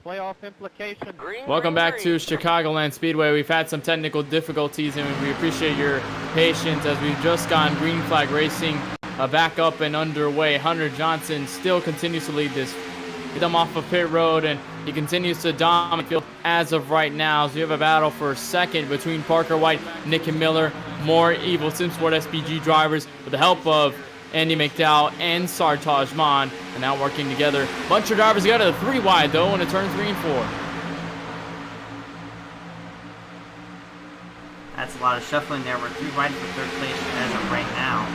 playoff implications. Welcome back to Chicagoland Speedway. We've had some technical difficulties, and we appreciate your patience as we've just gotten green flag racing back up and underway. Hunter Johnson still continues to lead this. Get them off of pit road, and he continues to dominate the field as of right now. So you have a battle for second between Parker White, Nick Miller, more Evil SimSport SPG drivers with the help of Andy McDowell and Sartaj Maan, and now working together. Bunch of drivers got a 3 wide though, and it turns 3 and 4. That's a lot of shuffling there. We're 3 wide for third place as of right now.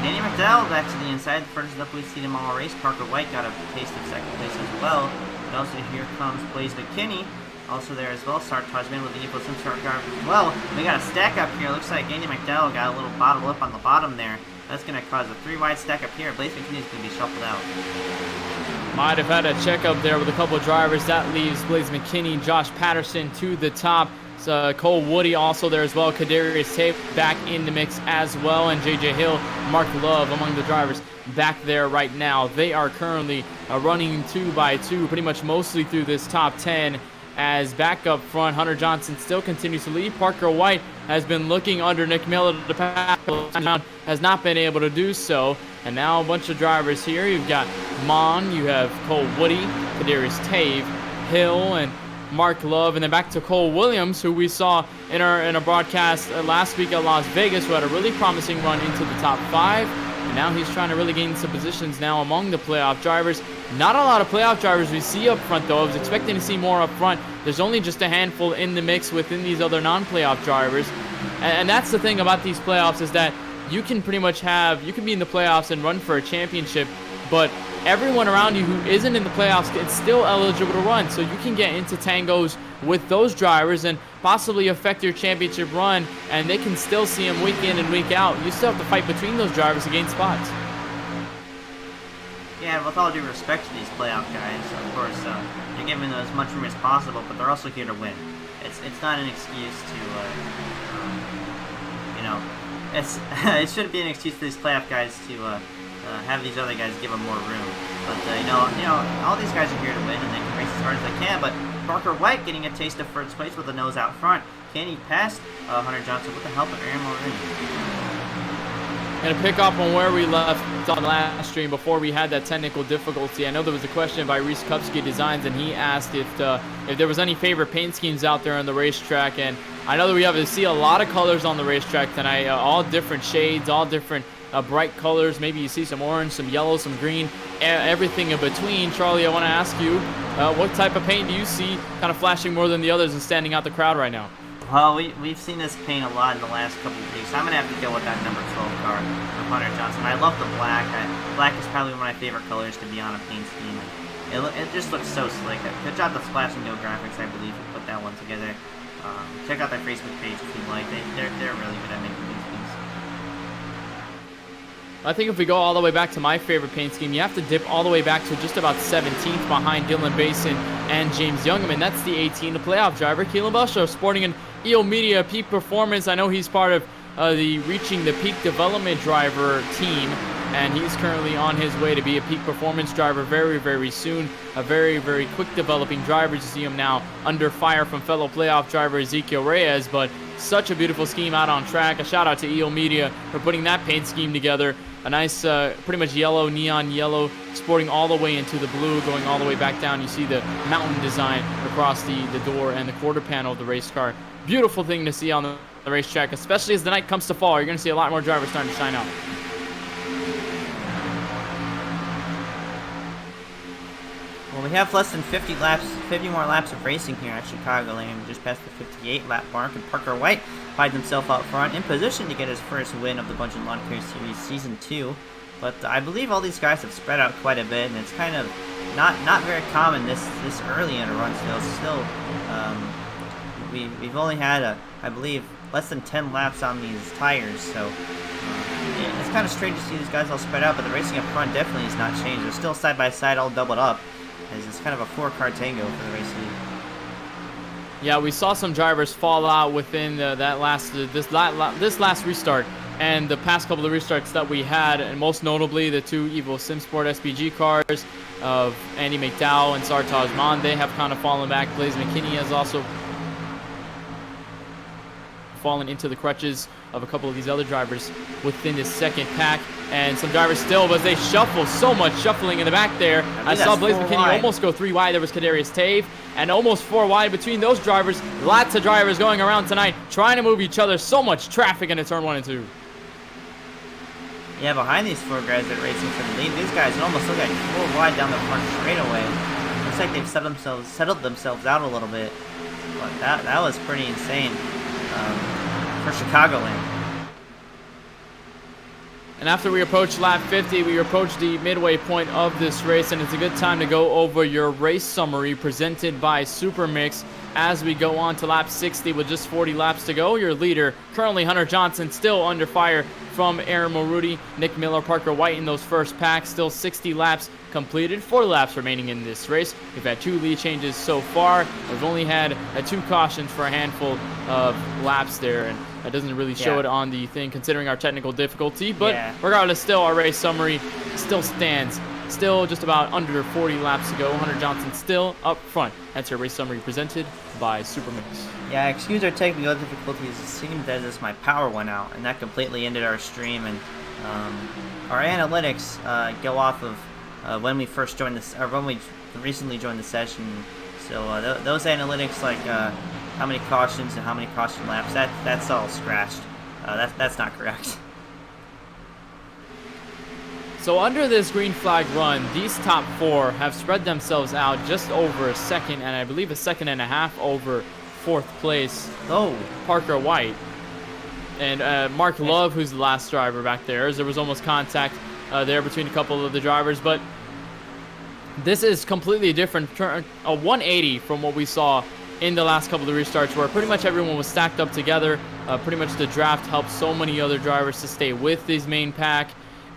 Andy McDowell back to the inside. First up, we see them all race. Parker White got a taste of second place as well. But also here comes Blaze McKinney, also there as well. Sartaj Maan with the Equal SimSport car as well. We got a stack up here. Looks like Andy McDowell got a little bottle up on the bottom there. That's going to cause a 3 wide stack up here. Blaze McKinney's going to be shuffled out. Might have had a check up there with a couple of drivers. That leaves Blaze McKinney, Josh Patterson to the top. Cole Woody also there as well. Kadarius Tate back in the mix as well. And J.J. Hill, Mark Love among the drivers back there right now. They are currently running 2 by 2 pretty much mostly through this top 10. As back up front, Hunter Johnson still continues to lead. Parker White has been looking under Nick Miller to pass, has not been able to do so. And now a bunch of drivers here. You've got Mon, you have Cole Woody, Kadarius Tave, Hill, and Mark Love, and then back to Cole Williams, who we saw in a broadcast last week at Las Vegas, who had a really promising run into the top 5. And now he's trying to really gain some positions now among the playoff drivers. Not a lot of playoff drivers we see up front, though. I was expecting to see more up front. There's only just a handful in the mix within these other non-playoff drivers. And that's the thing about these playoffs, is that you can pretty much you can be in the playoffs and run for a championship, but everyone around you who isn't in the playoffs is still eligible to run. So you can get into tangos with those drivers and possibly affect your championship run, and they can still see them week in and week out. You still have to fight between those drivers to gain spots. Yeah, and with all due respect to these playoff guys, of course, you're giving them as much room as possible, but they're also here to win. It's not an excuse to, it shouldn't be an excuse for these playoff guys to have these other guys give them more room. But all these guys are here to win, and they can race as hard as they can. But Parker White getting a taste of first place with the nose out front. Can he pass Hunter Johnson with the help of Aaron Mulroney? Going to pick up on where we left on the last stream before we had that technical difficulty. I know there was a question by Reese Kupski Designs, and he asked if there was any favorite paint schemes out there on the racetrack. And I know that we have to see a lot of colors on the racetrack tonight, all different shades, all different bright colors. Maybe you see some orange, some yellow, some green, everything in between. Charlie, I want to ask you, what type of paint do you see kind of flashing more than the others and standing out the crowd right now? Well, we've seen this paint a lot in the last couple of weeks. I'm going to have to go with that number 12 car from Hunter Johnson. I love the black. Black is probably one of my favorite colors to be on a paint scheme. It just looks so slick. Good job, the Splash and Go Graphics, I believe, who put that one together. Check out their Facebook page if you like. They're really good at making these things. I think if we go all the way back to my favorite paint scheme, you have to dip all the way back to just about 17th behind Dylan Basin and James Youngman. And that's the 18, the playoff driver, Keelan Busher, sporting an EO Media Peak Performance. I know he's part of the Reaching the Peak Development Driver team, and he's currently on his way to be a Peak Performance driver very, very soon. A very, very quick developing driver. You see him now under fire from fellow playoff driver Ezekiel Reyes, but such a beautiful scheme out on track. A shout out to EO Media for putting that paint scheme together. A nice, pretty much yellow, neon yellow, sporting all the way into the blue, going all the way back down. You see the mountain design across the door and the quarter panel of the race car. Beautiful thing to see on the racetrack, especially as the night comes to fall. You're going to see a lot more drivers starting to shine out. Well, we have less than 50 more laps of racing here at Chicagoland. We just passed the 58 lap mark, and Parker White finds himself out front in position to get his first win of the Bundren Lawn Care Series Season 2. But I believe all these guys have spread out quite a bit, and it's kind of not very common this early in a run still. We've only had, I believe, less than 10 laps on these tires, so it's kind of strange to see these guys all spread out, but the racing up front definitely has not changed. They're still side by side, all doubled up, as it's kind of a 4-car tango for the racing. Yeah, we saw some drivers fall out within this last restart. And the past couple of restarts that we had, and most notably the 2 Evo SimSport SPG cars of Andy McDowell and Sartaj Maan, they have kind of fallen back. Blaze McKinney has also fallen into the crutches of a couple of these other drivers within this second pack. And some drivers still, but they shuffle, so much shuffling in the back there. I saw Blaze McKinney almost go 3 wide. There was Kadarius Tave, and almost 4 wide between those drivers. Lots of drivers going around tonight, trying to move each other. So much traffic into turn 1 and 2. Yeah, behind these 4 guys that are racing for the lead, these guys almost look like 4 wide down the front straightaway. Looks like they've settled themselves out a little bit. But that was pretty insane for Chicagoland. And after we approach lap 50, we approach the midway point of this race, and it's a good time to go over your race summary presented by Supermix as we go on to lap 60 with just 40 laps to go. Your leader, currently Hunter Johnson, still under fire from Aaron Maruti, Nick Miller, Parker White in those first packs. Still 60 laps completed, 4 laps remaining in this race. We've had 2 lead changes so far. We've only had 2 cautions for a handful of laps there, and that doesn't really show it on the thing considering our technical difficulty. But regardless, still our race summary still stands. Still just about under 40 laps to go. Hunter Johnson still up front. That's your race summary presented by Supermix. Yeah, excuse our technical difficulties. It seemed as if my power went out, and that completely ended our stream. And our analytics go off of when we first joined this, or when we recently joined the session. So those analytics, like how many cautions and how many caution laps, that's all scratched. That's not correct. So under this green flag run, these top 4 have spread themselves out just over a second, and I believe a second and a half over 4th place. Oh, Parker White. And Mark Love, who's the last driver back there. There was almost contact there between a couple of the drivers, but this is completely different. A 180 from what we saw in the last couple of restarts, where pretty much everyone was stacked up together. Pretty much the draft helped so many other drivers to stay with this main pack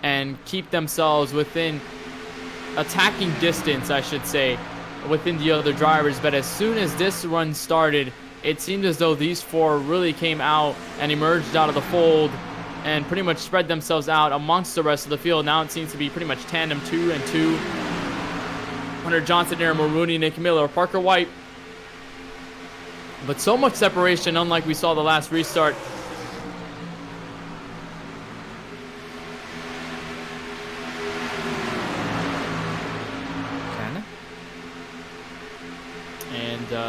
and keep themselves within attacking distance, I should say, within the other drivers. But as soon as this run started, it seemed as though these 4 really came out and emerged out of the fold and pretty much spread themselves out amongst the rest of the field. Now it seems to be pretty much tandem 2 and 2. Hunter Johnson, Aaron Marooney, Nick Miller, Parker White. But so much separation, unlike we saw the last restart.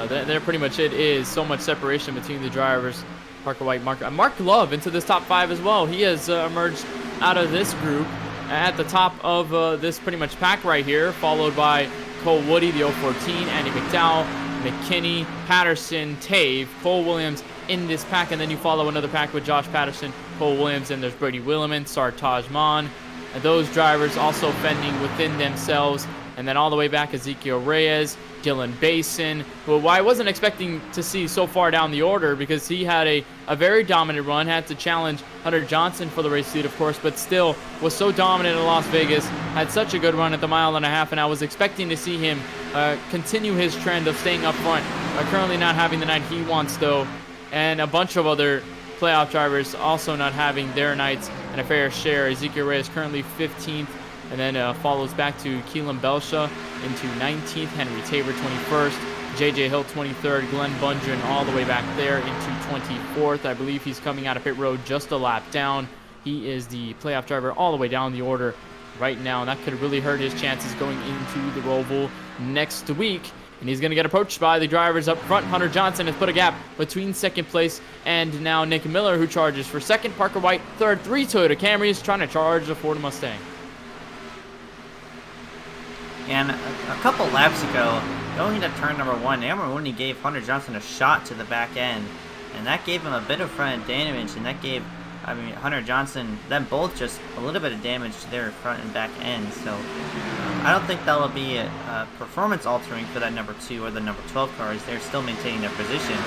There pretty much it is. So much separation between the drivers. Parker White, Mark Love into this top 5 as well. He has emerged out of this group at the top of this pretty much pack right here, followed by Cole Woody, the 014, Andy McDowell, McKinney, Patterson, Tave, Cole Williams in this pack, and then you follow another pack with Josh Patterson, Cole Williams, and there's Brady Williman, Sartaj Maan. And those drivers also fending within themselves. And then all the way back, Ezekiel Reyes, Dylan Basin, who I wasn't expecting to see so far down the order because he had a very dominant run, had to challenge Hunter Johnson for the race lead, of course, but still was so dominant in Las Vegas, had such a good run at the 1.5 miles, and I was expecting to see him continue his trend of staying up front. Currently not having the night he wants, though, and a bunch of other playoff drivers also not having their nights and a fair share. Ezekiel Reyes currently 15th. And then follows back to Keelan Belsha into 19th, Henry Tabor 21st, J.J. Hill 23rd, Glenn Bundren all the way back there into 24th. I believe he's coming out of pit road just a lap down. He is the playoff driver all the way down the order right now, and that could really hurt his chances going into the Roval next week. And he's going to get approached by the drivers up front. Hunter Johnson has put a gap between second place and now Nick Miller, who charges for second. Parker White, third. 3 Toyota Camrys trying to charge the Ford Mustang. And a couple laps ago, going into turn number 1, Maroney gave Hunter Johnson a shot to the back end, and that gave him a bit of front damage, and that gave, Hunter Johnson, them both just a little bit of damage to their front and back end. So I don't think that'll be a performance altering for that number 2 or the number 12 cars. They're still maintaining their position,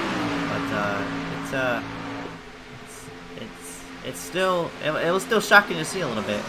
but it's still, it was still shocking to see a little bit.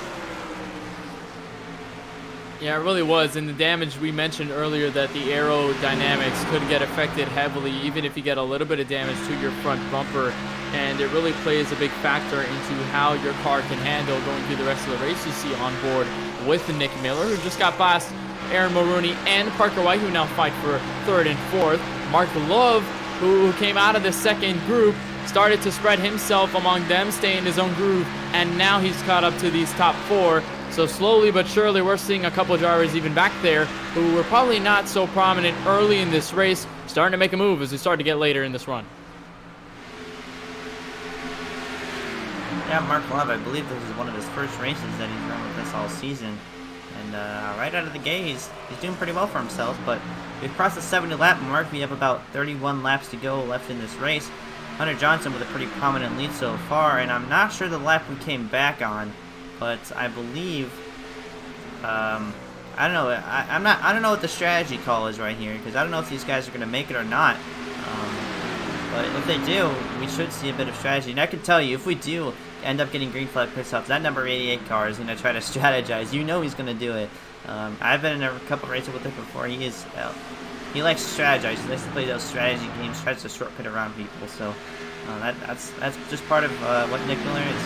Yeah, it really was, and the damage we mentioned earlier that the aerodynamics could get affected heavily, even if you get a little bit of damage to your front bumper. and it really plays a big factor into how your car can handle going through the rest of the race. You see on board with Nick Miller, who just got past Aaron Mulrooney and Parker White, who now fight for third and fourth. Mark Love, who came out of the second group, started to spread himself among them, stay in his own groove, and now he's caught up to these top four. So slowly but surely, we're seeing a couple of drivers even back there who were probably not so prominent early in this race, starting to make a move as we start to get later in this run. Yeah, Mark Love, I believe this is one of his first races that he's run with us all season. And right out of the gate, he's doing pretty well for himself, but we've crossed the 70 lap mark. We have about 31 laps to go left in this race. Hunter Johnson with a pretty prominent lead so far, and I'm not sure the lap we came back on, but I believe, I don't know, I don't know what the strategy call is right here, because I don't know if these guys are going to make it or not. But if they do, we should see a bit of strategy. And I can tell you, if we do end up getting green flag pit stops, that number 88 car is going to try to strategize. You know he's going to do it. I've been in a couple races with him before. He likes to strategize. He likes to play those strategy games, tries to shortcut around people. So that's just part of what Nick Miller is.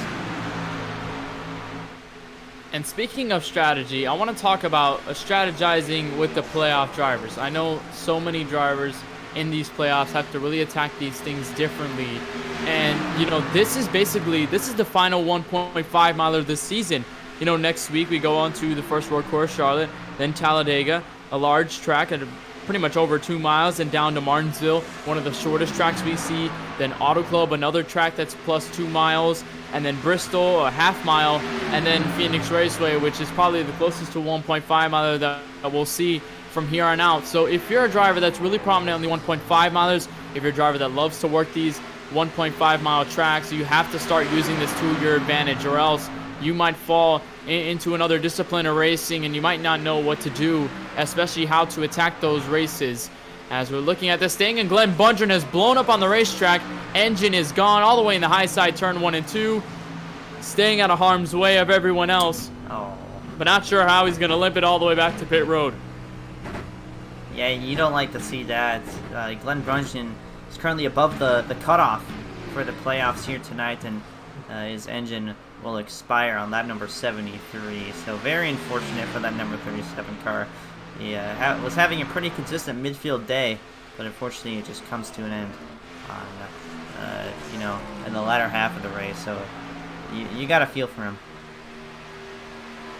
And speaking of strategy, I want to talk about strategizing with the playoff drivers. I know so many drivers in these playoffs have to really attack these things differently. And, you know, this is the final 1.5 miler this season. You know, next week we go on to the first road course, Charlotte, then Talladega, a large track at pretty much over 2 miles, and down to Martinsville, one of the shortest tracks we see, then Auto Club, another track that's plus 2 miles, and then Bristol, a half mile, and then Phoenix Raceway, which is probably the closest to 1.5 miler that we'll see from here on out. So if you're a driver that's really prominent on the 1.5 milers, if you're a driver that loves to work these 1.5 mile tracks, you have to start using this to your advantage, or else you might fall into another discipline of racing and you might not know what to do, especially how to attack those races. As we're looking at this thing, and Glenn Bundren has blown up on the racetrack. Engine is gone all the way in the high side, turn 1 and 2, staying out of harm's way of everyone else. But not sure how he's going to limp it all the way back to pit road. Yeah, you don't like to see that. Glenn Bundren is currently above the cutoff for the playoffs here tonight, and his engine will expire on that number 73. So very unfortunate for that number 37 car. He was having a pretty consistent midfield day, but unfortunately it just comes to an end on, you know, in the latter half of the race. So you got to feel for him.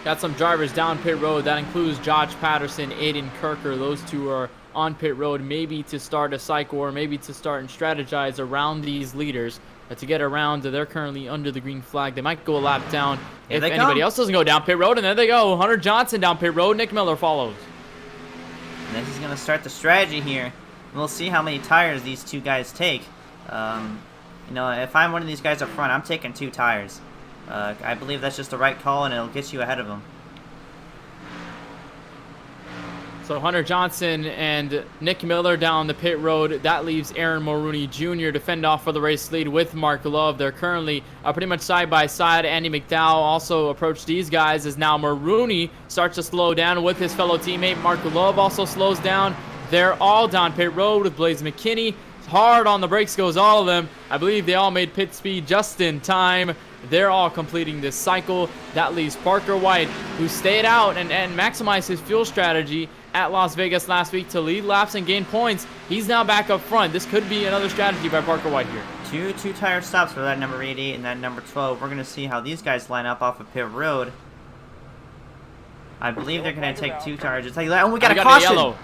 Got some drivers down pit road. That includes Josh Patterson, Aiden Kirker. Those two are on pit road, maybe to start a cycle or maybe to start and strategize around these leaders. To get around, they're currently under the green flag. They might go a lap down if anybody else doesn't go down pit road. And there they go. Hunter Johnson down pit road. Nick Miller follows. And this is going to start the strategy here. We'll see how many tires these two guys take. You know, if I'm one of these guys up front, I'm taking 2 tires. I believe that's just the right call, and it'll get you ahead of them. So Hunter Johnson and Nick Miller down the pit road. That leaves Aaron Mulrooney Jr. to fend off for the race lead with Mark Love. They're currently pretty much side by side. Andy McDowell also approached these guys as now Mulrooney starts to slow down with his fellow teammate. Mark Love also slows down. They're all down pit road with Blaze McKinney. Hard on the brakes goes all of them. I believe they all made pit speed just in time. They're all completing this cycle. That leaves Parker White, who stayed out and maximized his fuel strategy at Las Vegas last week to lead laps and gain points. He's now back up front. This could be another strategy by Parker White here. Two tire stops for that number 88 and that number 12. We're going to see how these guys line up off of pit road. I believe they're going to take 2 tires. Just like that. Oh, we got a caution. Yellow.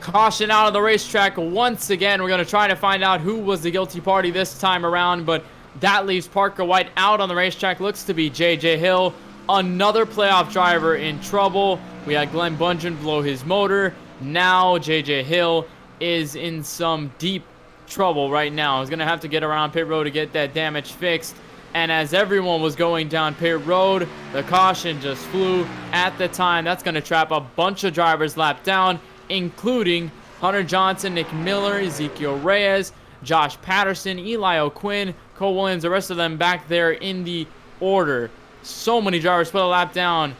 Caution out of the racetrack once again. We're going to try to find out who was the guilty party this time around, but that leaves Parker White out on the racetrack. Looks to be J.J. Hill, another playoff driver in trouble. We had Glenn Bundren blow his motor. Now J.J. Hill is in some deep trouble right now. He's going to have to get around pit road to get that damage fixed. And as everyone was going down pit road, the caution just flew at the time. That's going to trap a bunch of drivers lapped down, including Hunter Johnson, Nick Miller, Ezekiel Reyes, Josh Patterson, Eli O'Quinn, Cole Williams, the rest of them back there in the order. So many drivers put a lap down.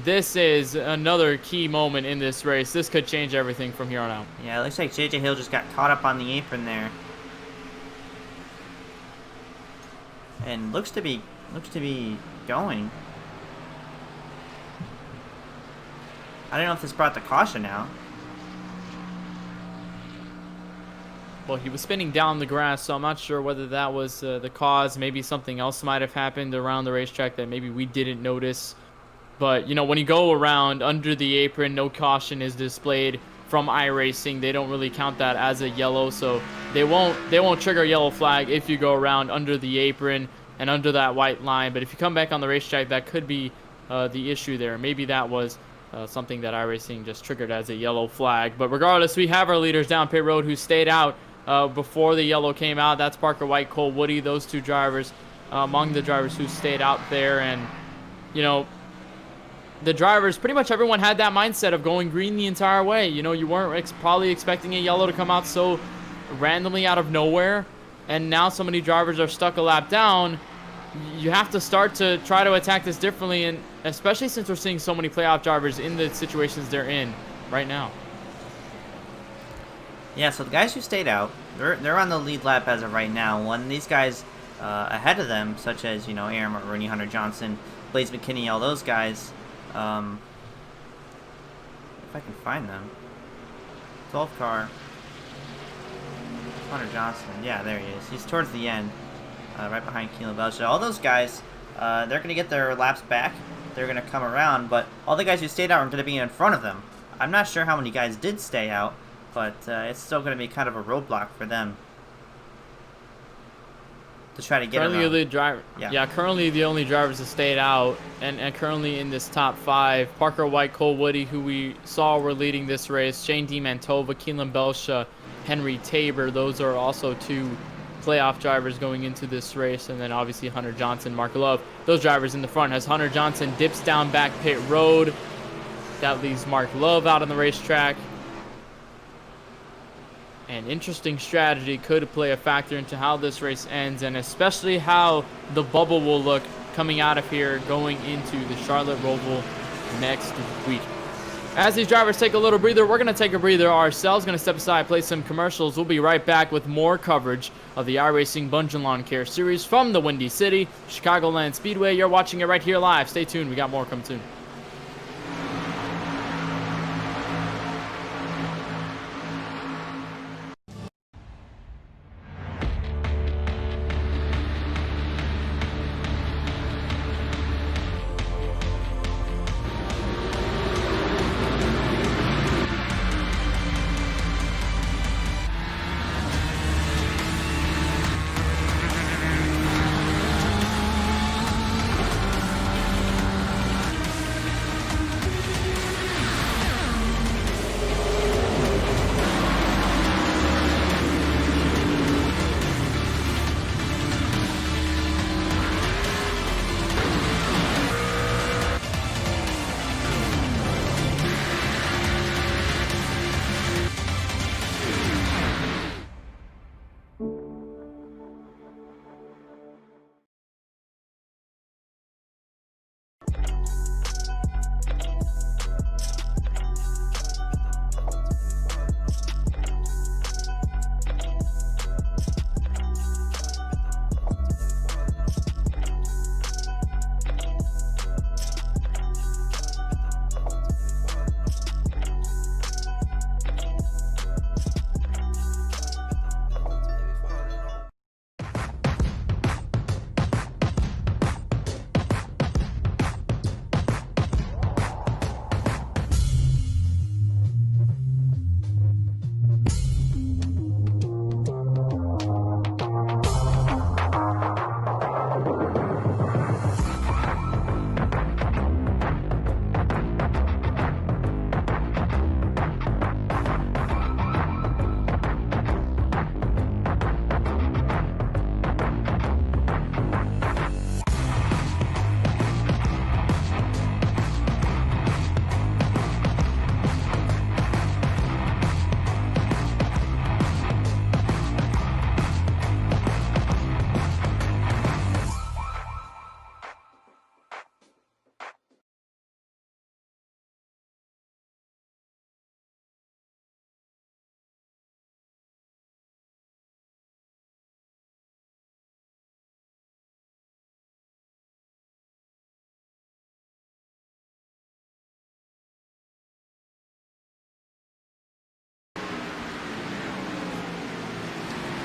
This is another key moment in this race. This could change everything from here on out. Yeah, it looks like J.J. Hill just got caught up on the apron there. and looks to be going. I don't know if this brought the caution out. Well, he was spinning down the grass, so I'm not sure whether that was the cause. Maybe something else might have happened around the racetrack that maybe we didn't notice. But, you know, when you go around under the apron, no caution is displayed from iRacing. They don't really count that as a yellow, so they won't trigger a yellow flag if you go around under the apron and under that white line. But if you come back on the racetrack, that could be the issue there. Maybe that was something that iRacing just triggered as a yellow flag. But regardless, we have our leaders down pit road who stayed out before the yellow came out. That's Parker White, Cole Woody, those two drivers among the drivers who stayed out there. And, you know, the drivers, pretty much everyone had that mindset of going green the entire way. You know, you weren't probably expecting a yellow to come out so randomly out of nowhere. And now so many drivers are stuck a lap down. You have to start to try to attack this differently, and especially since we're seeing so many playoff drivers in the situations they're in right now. Yeah, so the guys who stayed out, they're on the lead lap as of right now. One of these guys ahead of them, such as, you know, Aaron Rooney, Hunter Johnson, Blaze McKinney, all those guys. If I can find them. 12th car. Hunter Johnson. Yeah, there he is. He's towards the end, right behind Keelan Belcher. All those guys, they're going to get their laps back. They're going to come around, but all the guys who stayed out are going to be in front of them. I'm not sure how many guys did stay out, but it's still going to be kind of a roadblock for them to try to get currently around. Currently the only drivers that stayed out, and currently in this top 5, Parker White, Cole Woody, who we saw were leading this race, Shane DiMantova, Keelan Belsha, Henry Tabor. Those are also 2 playoff drivers going into this race, and then obviously Hunter Johnson, Mark Love, those drivers in the front. As Hunter Johnson dips down back pit road, that leaves Mark Love out on the racetrack. An interesting strategy could play a factor into how this race ends, and especially how the bubble will look coming out of here going into the Charlotte Roval next week. As these drivers take a little breather, we're going to take a breather ourselves. Going to step aside, play some commercials. We'll be right back with more coverage of the iRacing Bundren Lawn Care Series from the Windy City, Chicagoland Speedway. You're watching it right here live. Stay tuned. We got more coming soon.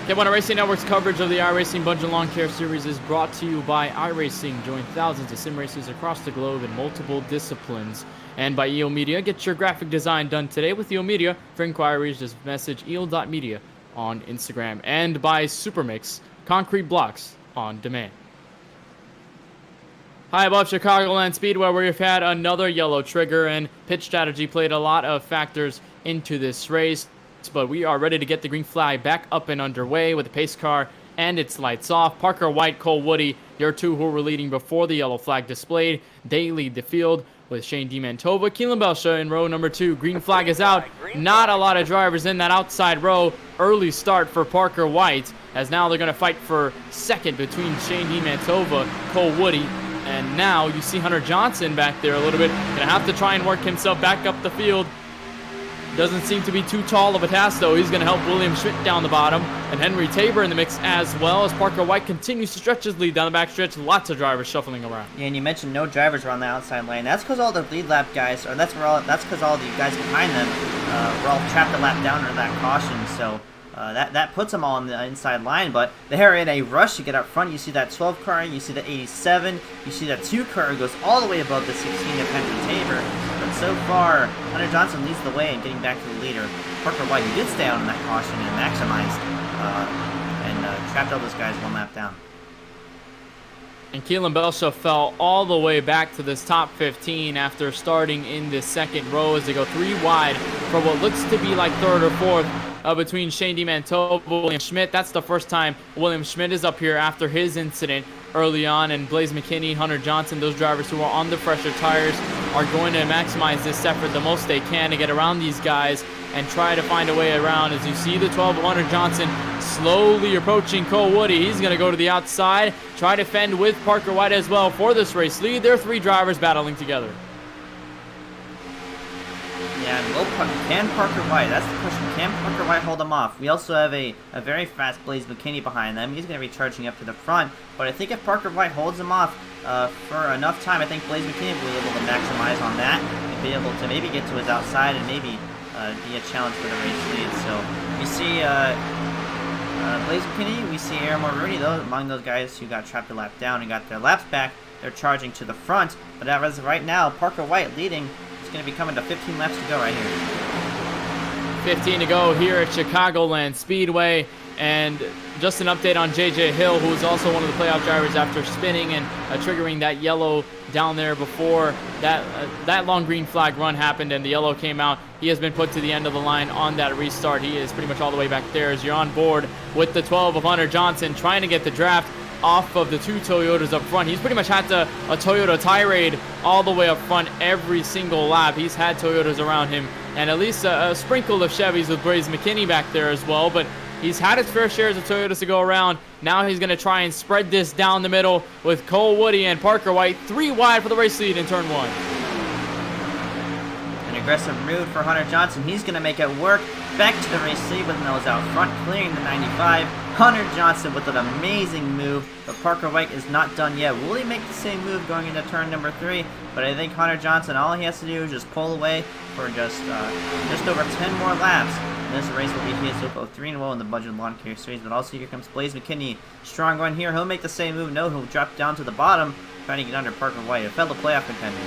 KBueno Racing Network's coverage of the iRacing Bundren Lawn Care Series is brought to you by iRacing. Join thousands of sim racers across the globe in multiple disciplines. And by EO Media. Get your graphic design done today with EO Media. For inquiries, just message eo.media on Instagram. And by Supermix, concrete blocks on demand. High above Chicagoland Speedway, where we've had another yellow trigger, and pitch strategy played a lot of factors into this race. But we are ready to get the green flag back up and underway with the pace car and its lights off. Parker White, Cole Woody, your two who were leading before the yellow flag displayed. They lead the field with Shane DiMantova. Keelan Belsha in row number 2. Green flag is out. Not a lot of drivers in that outside row. Early start for Parker White, as now they're going to fight for second between Shane DiMantova, Cole Woody, and now you see Hunter Johnson back there a little bit. Going to have to try and work himself back up the field. Doesn't seem to be too tall of a task, though. He's going to help William Schmidt down the bottom. And Henry Tabor in the mix as well, as Parker White continues to stretch his lead down the backstretch. Lots of drivers shuffling around. Yeah, and you mentioned no drivers around the outside lane. That's because all the lead lap guys, or that's because all the guys behind them were all trapped a lap down under that caution. So that puts them all on the inside line. But they're in a rush to get up front. You see that 12 car, you see the 87, you see that 2 car goes all the way above the 16 of Henry Tabor. But so far, Hunter Johnson leads the way in getting back to the leader. Parker White, who did stay on that caution and maximized and trapped all those guys one lap down. And Keelan Belsha fell all the way back to this top 15 after starting in the second row as they go 3 wide for what looks to be like 3rd or 4th between Shane DiMantova and William Schmidt. That's the first time William Schmidt is up here after his incident early on, and Blaze McKinney, Hunter Johnson, those drivers who are on the fresher tires, are going to maximize this effort the most they can to get around these guys and try to find a way around. As you see the 12 of Hunter Johnson slowly approaching Cole Woody. He's going to go to the outside, try to fend with Parker White as well for this race lead. There are 3 drivers battling together. Yeah, can Parker White, that's the question, can Parker White hold him off? We also have a very fast Blaze McKinney behind them. He's going to be charging up to the front, but I think if Parker White holds him off for enough time, I think Blaze McKinney will be able to maximize on that and be able to maybe get to his outside and maybe be a challenge for the race lead. So we see Blaze McKinney, we see Aaron Mulrooney, though, among those guys who got trapped a lap down and got their laps back. They're charging to the front, but as of right now, Parker White leading. It's going to be coming to 15 laps to go right here. 15 to go here at Chicagoland Speedway. And just an update on JJ Hill, who is also one of the playoff drivers after spinning and triggering that yellow down there before that long green flag run happened and the yellow came out. He has been put to the end of the line on that restart. He is pretty much all the way back there as you're on board with the 12 of Hunter Johnson trying to get the draft off of the 2 Toyotas up front. He's pretty much had a Toyota tirade all the way up front every single lap. He's had Toyotas around him, and at least a sprinkle of Chevys with Blaze McKinney back there as well, but he's had his fair shares of Toyotas to go around. Now he's going to try and spread this down the middle with Cole Woody and Parker White 3 wide for the race lead in turn 1. An aggressive move for Hunter Johnson. He's going to make it work. Back to the race lead with nose out front, clearing the 95. Hunter Johnson with an amazing move, but Parker White is not done yet. Will he make the same move going into turn number 3? But I think Hunter Johnson, all he has to do is just pull away for just over 10 more laps. And this race will be his. He'll go 3-0 in the Bundren Lawn Care Series. But also here comes Blaze McKinney. Strong run here. He'll make the same move. No, he'll drop down to the bottom, trying to get under Parker White, a fellow playoff contender.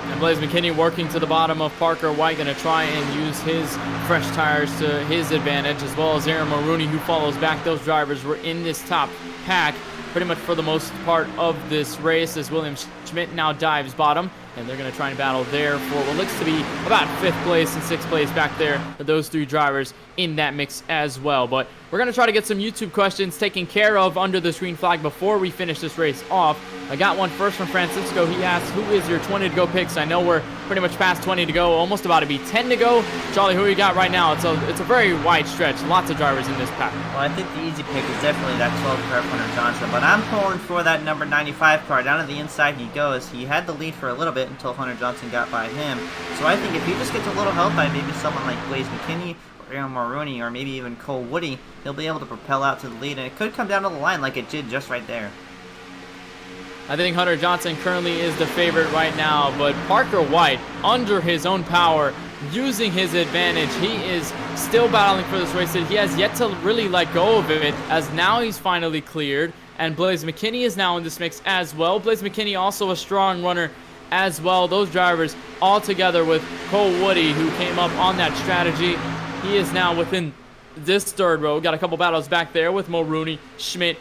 And Blaze McKinney working to the bottom of Parker White, going to try and use his fresh tires to his advantage, as well as Aaron Mulrooney, who follows back. Those drivers were in this top pack pretty much for the most part of this race, as William Schmidt now dives bottom, and they're going to try and battle there for what looks to be about 5th place and 6th place back there for those 3 drivers in that mix as well. But we're going to try to get some YouTube questions taken care of under this green flag before we finish this race off. I got one first from Francisco. He asks, who is your 20 to go picks? I know we're pretty much past 20 to go, almost about to be 10 to go. Charlie, who you got right now? It's a very wide stretch. Lots of drivers in this pack. Well, I think the easy pick is definitely that 12 car Hunter Johnson, but I'm pulling for that number 95 car. Down to the inside he goes. He had the lead for a little bit until Hunter Johnson got by him. So I think if he just gets a little help by maybe someone like Blaze McKinney, Aaron Mulrooney, or maybe even Cole Woody, he'll be able to propel out to the lead, and it could come down to the line like it did just right there. I think Hunter Johnson currently is the favorite right now, but Parker White, under his own power, using his advantage. He is still battling for this race. He has yet to really let go of it, as now he's finally cleared. And Blaze McKinney is now in this mix as well. Blaze McKinney also a strong runner as well. Those drivers all together with Cole Woody, who came up on that strategy. He is now within this third row. Got a couple battles back there with Mo Rooney, Schmidt,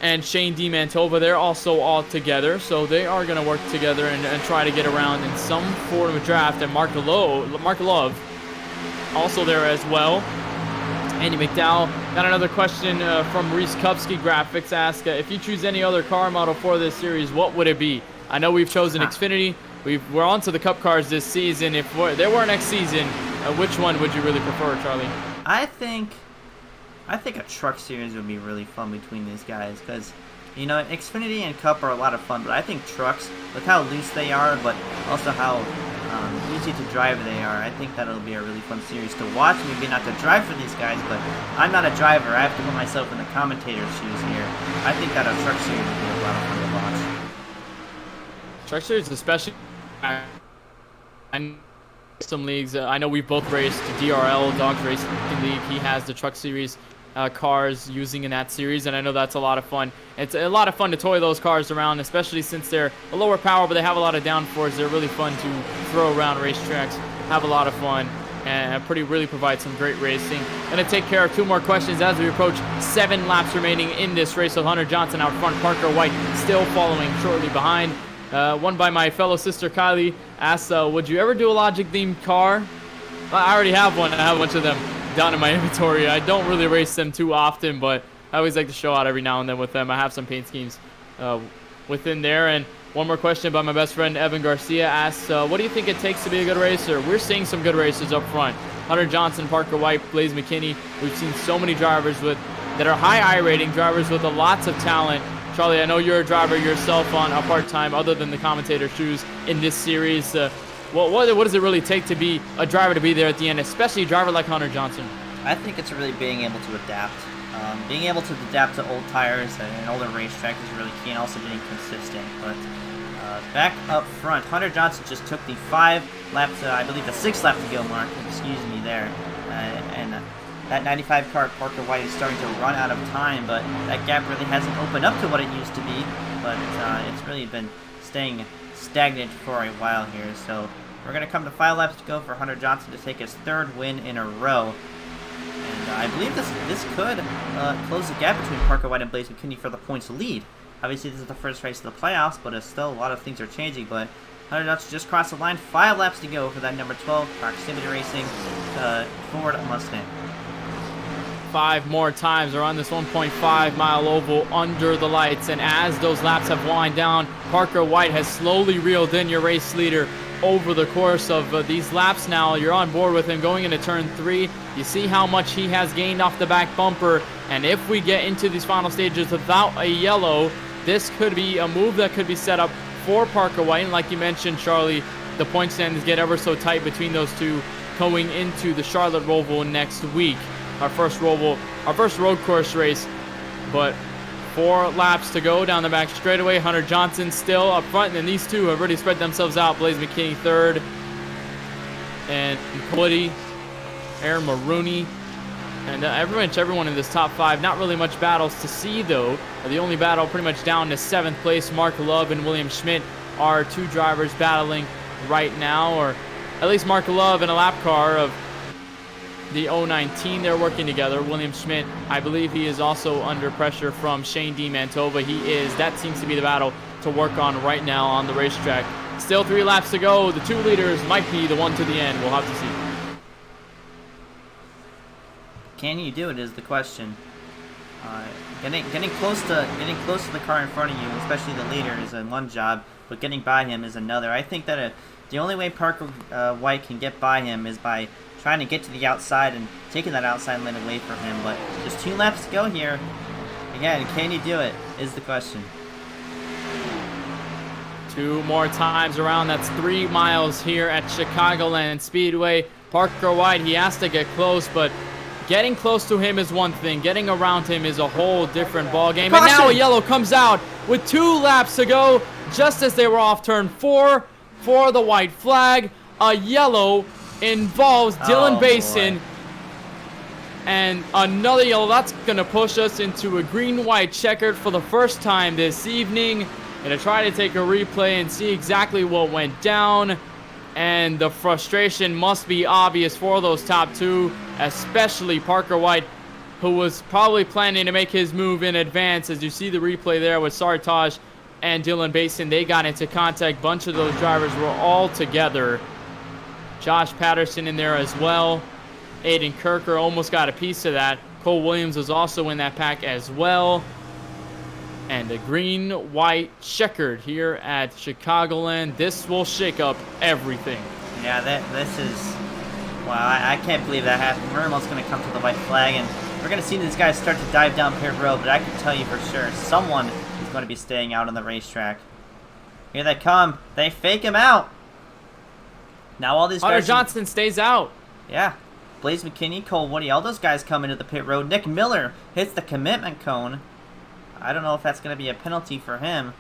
and Shane DiMantova. They're also all together, so they are going to work together and try to get around in some form of draft. And Mark Love also there as well. Andy McDowell. Got another question from Reese Kupski Graphics. Ask, if you choose any other car model for this series, what would it be? I know we've chosen Xfinity. We're on to the Cup cars this season. If there were next season, which one would you really prefer, Charlie? I think a truck series would be really fun between these guys, because, you know, Xfinity and Cup are a lot of fun, but I think trucks, with how loose they are, but also how easy to drive they are, I think that'll be a really fun series to watch. Maybe not to drive for these guys, but I'm not a driver. I have to put myself in the commentator's shoes here. I think that a truck series would be a lot of fun to watch. Truck series, especially in some leagues. I know we've both raced DRL, Dogs Racing League. He has the truck series cars using in that series, and I know that's a lot of fun. It's a lot of fun to toy those cars around, especially since they're a lower power, but they have a lot of downforce. They're really fun to throw around racetracks, have a lot of fun, and really provide some great racing. Gonna take care of two more questions as we approach 7 laps remaining in this race, with Hunter Johnson out front, Parker White still following shortly behind. One by my fellow sister Kylie. Asks, would you ever do a Logic themed car? I already have one. I have a bunch of them down in my inventory. I don't really race them too often, but I always like to show out every now and then with them. I have some paint schemes within there. And one more question by my best friend Evan Garcia. Asks, what do you think it takes to be a good racer? We're seeing some good racers up front. Hunter Johnson, Parker White, Blaze McKinney. We've seen so many drivers that are high I rating, drivers with lots of talent. Charlie, I know you're a driver yourself on a part-time, other than the commentator shoes in this series. What does it really take to be a driver to be there at the end, especially a driver like Hunter Johnson? I think it's really being able to adapt. Being able to adapt to old tires and an older racetrack is really key, and also being consistent. But back up front, Hunter Johnson just took the 5 laps, I believe the 6 lap to go mark, excuse me there. And that 95 car, Parker White, is starting to run out of time, but that gap really hasn't opened up to what it used to be. But it's really been staying stagnant for a while here. So we're going to come to 5 laps to go for Hunter Johnson to take his 3rd win in a row. And I believe this could close the gap between Parker White and Blaze McKinney for the points lead. Obviously, this is the first race of the playoffs, but still a lot of things are changing. But Hunter Johnson just crossed the line. 5 laps to go for that number 12 Proximity Racing Ford Mustang. 5 more times around this 1.5 mile oval under the lights, and as those laps have wound down, Parker White has slowly reeled in your race leader over the course of these laps. Now you're on board with him going into turn 3. You see how much he has gained off the back bumper, and if we get into these final stages without a yellow, this could be a move that could be set up for Parker White. And like you mentioned, Charlie, the point standings get ever so tight between those two going into the Charlotte Roval next week. Our first road course race, but 4 laps to go down the back straightaway. Hunter Johnson still up front, and then these two have already spread themselves out. Blaze McKinney 3rd, and Woody, Aaron Maroney, and everyone in this top 5. Not really much battles to see, though. The only battle pretty much down to 7th place. Mark Love and William Schmidt are 2 drivers battling right now, or at least Mark Love in a lap car of the 019, they're working together. William Schmidt, I believe he is also under pressure from Shane DiMantova. That seems to be the battle to work on right now on the racetrack. Still 3 laps to go. The 2 leaders might be the one to the end. We'll have to see. Can you do it is the question. Getting close to the car in front of you, especially the leader, is one job, but getting by him is another. I think that the only way Parker White can get by him is by trying to get to the outside and taking that outside lane away from him. But just 2 laps to go here. Again, can you do it is the question. 2 more times around. That's 3 miles here at Chicagoland Speedway. Parker White, he has to get close, but getting close to him is one thing. Getting around him is a whole different ball game. And now a yellow comes out with 2 laps to go, just as they were off turn 4 for the white flag. A yellow involves Dylan Oh, Basin. boy. And another yellow. That's going to push us into a green-white checkered for the first time this evening. Going to try to take a replay and see exactly what went down. And the frustration must be obvious for those top two, especially Parker White, who was probably planning to make his move in advance. As you see the replay there with Sartaj and Dylan Basin, they got into contact. Bunch of those drivers were all together. Josh Patterson in there as well. Aiden Kirker almost got a piece of that. Cole Williams was also in that pack as well. And a green-white checkered here at Chicagoland. This will shake up everything. Yeah, this is... Wow, I can't believe that happened. We're almost going to come to the white flag, and we're going to see these guys start to dive down pit road, but I can tell you for sure, someone is going to be staying out on the racetrack. Here they come. They fake him out. Now all these Hunter guys... Johnson stays out. Yeah. Blaze McKinney, Cole Woody, all those guys come into the pit road. Nick Miller hits the commitment cone. I don't know if that's going to be a penalty for him.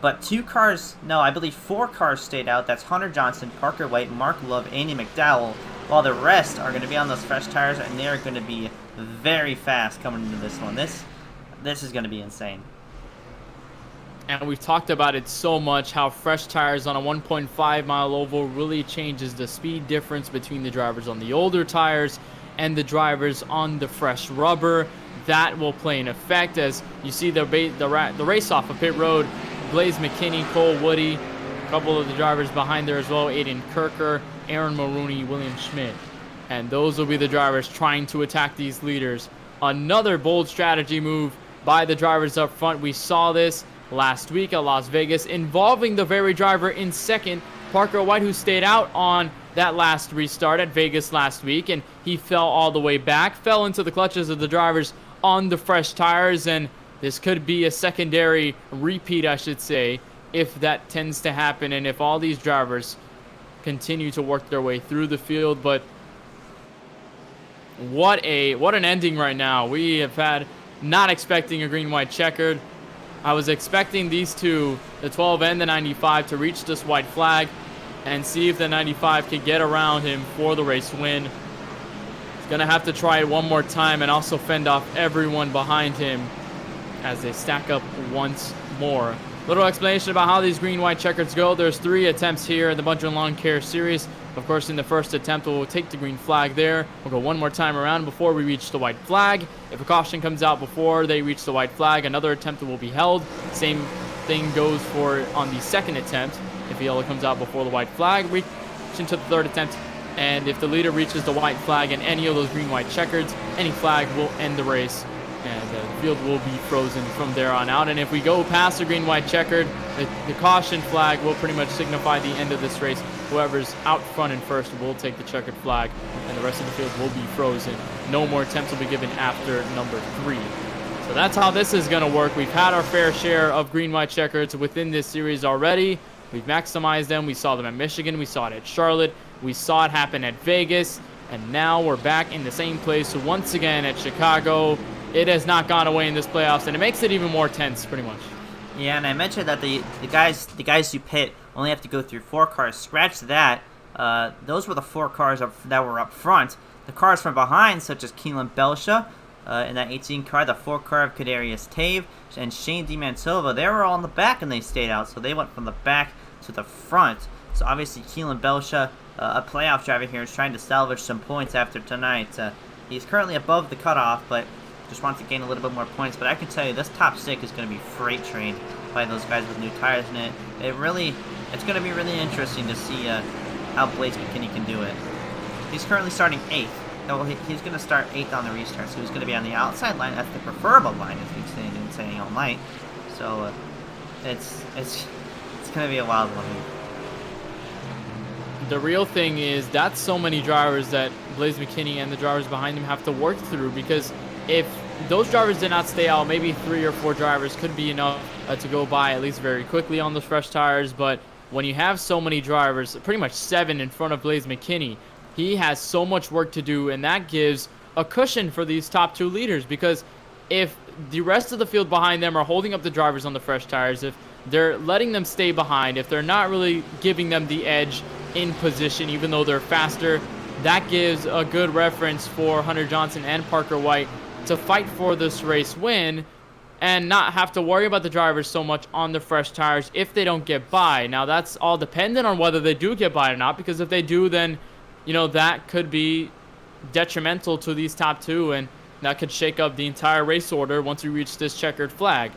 But 2 cars, no, I believe 4 cars stayed out. That's Hunter Johnson, Parker White, Mark Love, Andy McDowell. While the rest are going to be on those fresh tires, and they're going to be very fast coming into this one. This is going to be insane. And we've talked about it so much, how fresh tires on a 1.5-mile oval really changes the speed difference between the drivers on the older tires and the drivers on the fresh rubber. That will play an effect as you see the race off of pit road. Blaze McKinney, Cole Woody, a couple of the drivers behind there as well, Aiden Kirker, Aaron Maroney, William Schmidt. And those will be the drivers trying to attack these leaders. Another bold strategy move by the drivers up front. We saw this last week at Las Vegas, involving the very driver in second, Parker White, who stayed out on that last restart at Vegas last week, and he fell all the way back, fell into the clutches of the drivers on the fresh tires, and this could be a secondary repeat, I should say, if that tends to happen, and if all these drivers continue to work their way through the field. But what an ending right now. We have had, not expecting a green-white checkered. I was expecting these two, the 12 and the 95, to reach this white flag and see if the 95 can get around him for the race win. He's going to have to try it one more time and also fend off everyone behind him as they stack up once more. Little explanation about how these green-white checkers go. There's 3 attempts here in the Bundren Lawn Care Series. Of course, in the first attempt, we'll take the green flag there. We'll go one more time around before we reach the white flag. If a caution comes out before they reach the white flag, another attempt will be held. Same thing goes for on the second attempt. If the yellow comes out before the white flag, reach into the third attempt. And if the leader reaches the white flag in any of those green-white checkers, any flag will end the race. And the field will be frozen from there on out. And if we go past the green-white checkered, the caution flag will pretty much signify the end of this race. Whoever's out front and first will take the checkered flag, and the rest of the field will be frozen. No more attempts will be given after number 3. So that's how this is going to work. We've had our fair share of green-white checkers within this series already. We've maximized them. We saw them at Michigan. We saw it at Charlotte. We saw it happen at Vegas. And now we're back in the same place once again at Chicago. It has not gone away in this playoffs, and it makes it even more tense, pretty much. Yeah, and I mentioned that the guys who pit only have to go through 4 cars. Scratch that. Those were the 4 cars that were up front. The cars from behind, such as Keelan Belsha in that 18 car, the 4 car of Kadarius Tave, and Shane DiMantova, they were all in the back and they stayed out. So they went from the back to the front. So obviously Keelan Belsha, a playoff driver here, is trying to salvage some points after tonight. He's currently above the cutoff, but just wants to gain a little bit more points. But I can tell you, this top 6 is going to be freight trained by those guys with new tires in it. It's going to be really interesting to see how Blaze McKinney can do it. He's currently starting 8th. No, he's going to start 8th on the restart, so he's going to be on the outside line. That's the preferable line, as we've been saying all night. So it's going to be a wild one. The real thing is that's so many drivers that Blaze McKinney and the drivers behind him have to work through, because if those drivers did not stay out, maybe 3 or 4 drivers could be enough to go by at least very quickly on those fresh tires. But when you have so many drivers, pretty much 7 in front of Blaze McKinney, he has so much work to do, and that gives a cushion for these top 2 leaders, because if the rest of the field behind them are holding up the drivers on the fresh tires, if they're letting them stay behind, if they're not really giving them the edge in position, even though they're faster. That gives a good reference for Hunter Johnson and Parker White to fight for this race win and not have to worry about the drivers so much on the fresh tires if they don't get by. Now, that's all dependent on whether they do get by or not, because if they do, then, you know, that could be detrimental to these top two, and that could shake up the entire race order once we reach this checkered flag.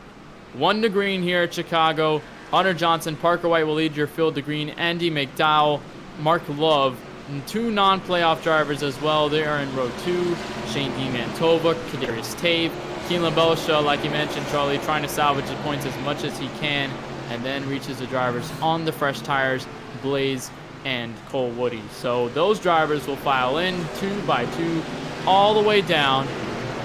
1 to green here at Chicago. Hunter Johnson, Parker White will lead your field to green. Andy McDowell, Mark Love, and 2 non-playoff drivers as well. They are in row 2. Shane DiMantova, Kadarius Tave, Keelan Belshaw, like you mentioned, Charlie, trying to salvage the points as much as he can, and then reaches the drivers on the fresh tires, Blaze and Cole Woody. So those drivers will file in 2 by 2 all the way down.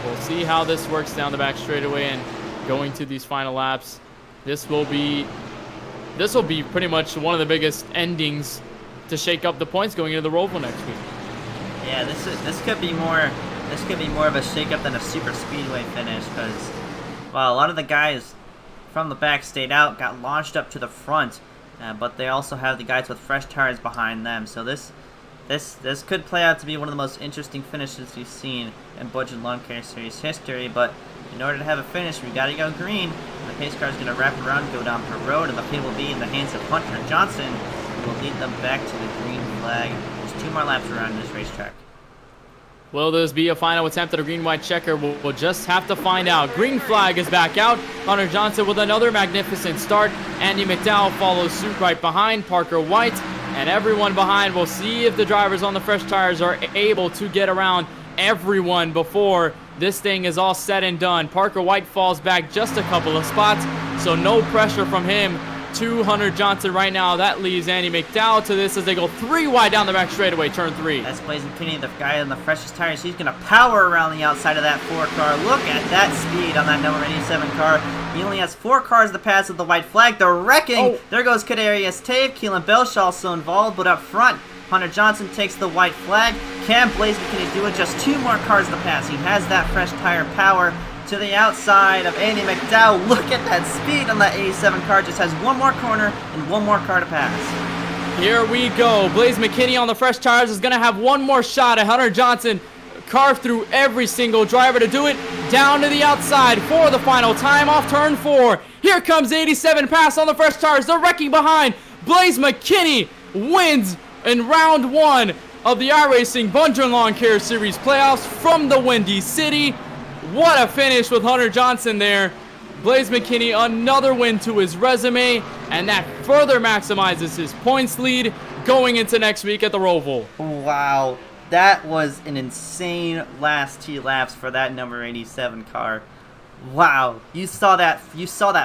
We'll see how this works down the back straightaway and going to these final laps. This will be pretty much one of the biggest endings to shake up the points going into the Roval next week. Yeah, this could be more of a shakeup than a super speedway finish, because well, a lot of the guys from the back stayed out, got launched up to the front, but they also have the guys with fresh tires behind them. So this could play out to be one of the most interesting finishes we've seen in Bundren Lawn Care Series history. But in order to have a finish, we got to go green. And the pace car is going to wrap around, go down per road, and the pit will be in the hands of Hunter Johnson, who will lead them back to the green flag. There's 2 more laps around this racetrack. Will this be a final attempt at a green-white checker? We'll just have to find out. Green flag is back out. Hunter Johnson with another magnificent start. Andy McDowell follows suit right behind. Parker White and everyone behind. We'll see if the drivers on the fresh tires are able to get around everyone before this thing is all said and done. Parker White falls back just a couple of spots, so no pressure from him to Hunter Johnson right now. That leaves Andy McDowell to this as they go 3 wide down the back straightaway, turn 3. That's Blaze McKinney, the guy on the freshest tires. He's going to power around the outside of that 4 car. Look at that speed on that number 87 car. He only has 4 cars to pass with the white flag. They're wrecking. Oh. There goes Kadarius Tave. Keelan Belshaw also involved, but up front, Hunter Johnson takes the white flag. Can Blaze McKinney do it? Just 2 more cars to pass. He has that fresh tire power to the outside of Andy McDowell. Look at that speed on that 87 car. Just has 1 more corner and 1 more car to pass. Here we go. Blaze McKinney on the fresh tires is going to have 1 more shot at Hunter Johnson. Carve through every single driver to do it. Down to the outside for the final time off turn 4. Here comes 87 pass on the fresh tires. They're wrecking behind. Blaze McKinney wins in round 1 of the iRacing Bundren Lawn Care Series playoffs from the Windy City. What a finish with Hunter Johnson there. Blaze McKinney, another win to his resume, and that further maximizes his points lead going into next week at the Roval. Wow, that was an insane last 2 laps for that number 87 car. Wow, you saw that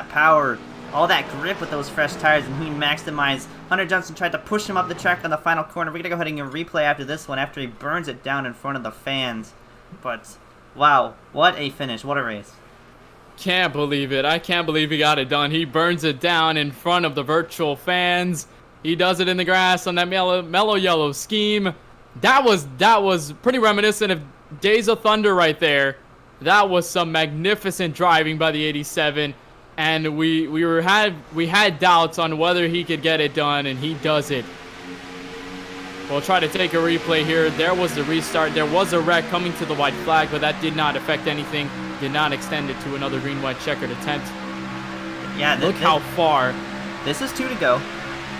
power, all that grip with those fresh tires, and he maximized. Hunter Johnson tried to push him up the track on the final corner. We're going to go ahead and get a replay after this one, after he burns it down in front of the fans. But wow, what a finish, what a race. Can't believe it. I can't believe he got it done. He burns it down in front of the virtual fans. He does it in the grass on that mellow yellow scheme. That was pretty reminiscent of Days of Thunder right there. That was some magnificent driving by the 87. And we had doubts on whether he could get it done, and he does it. We'll try to take a replay here. There was the restart. There was a wreck coming to the white flag, but that did not affect anything. Did not extend it to another green-white checkered attempt. Yeah, look how far. This is 2 to go.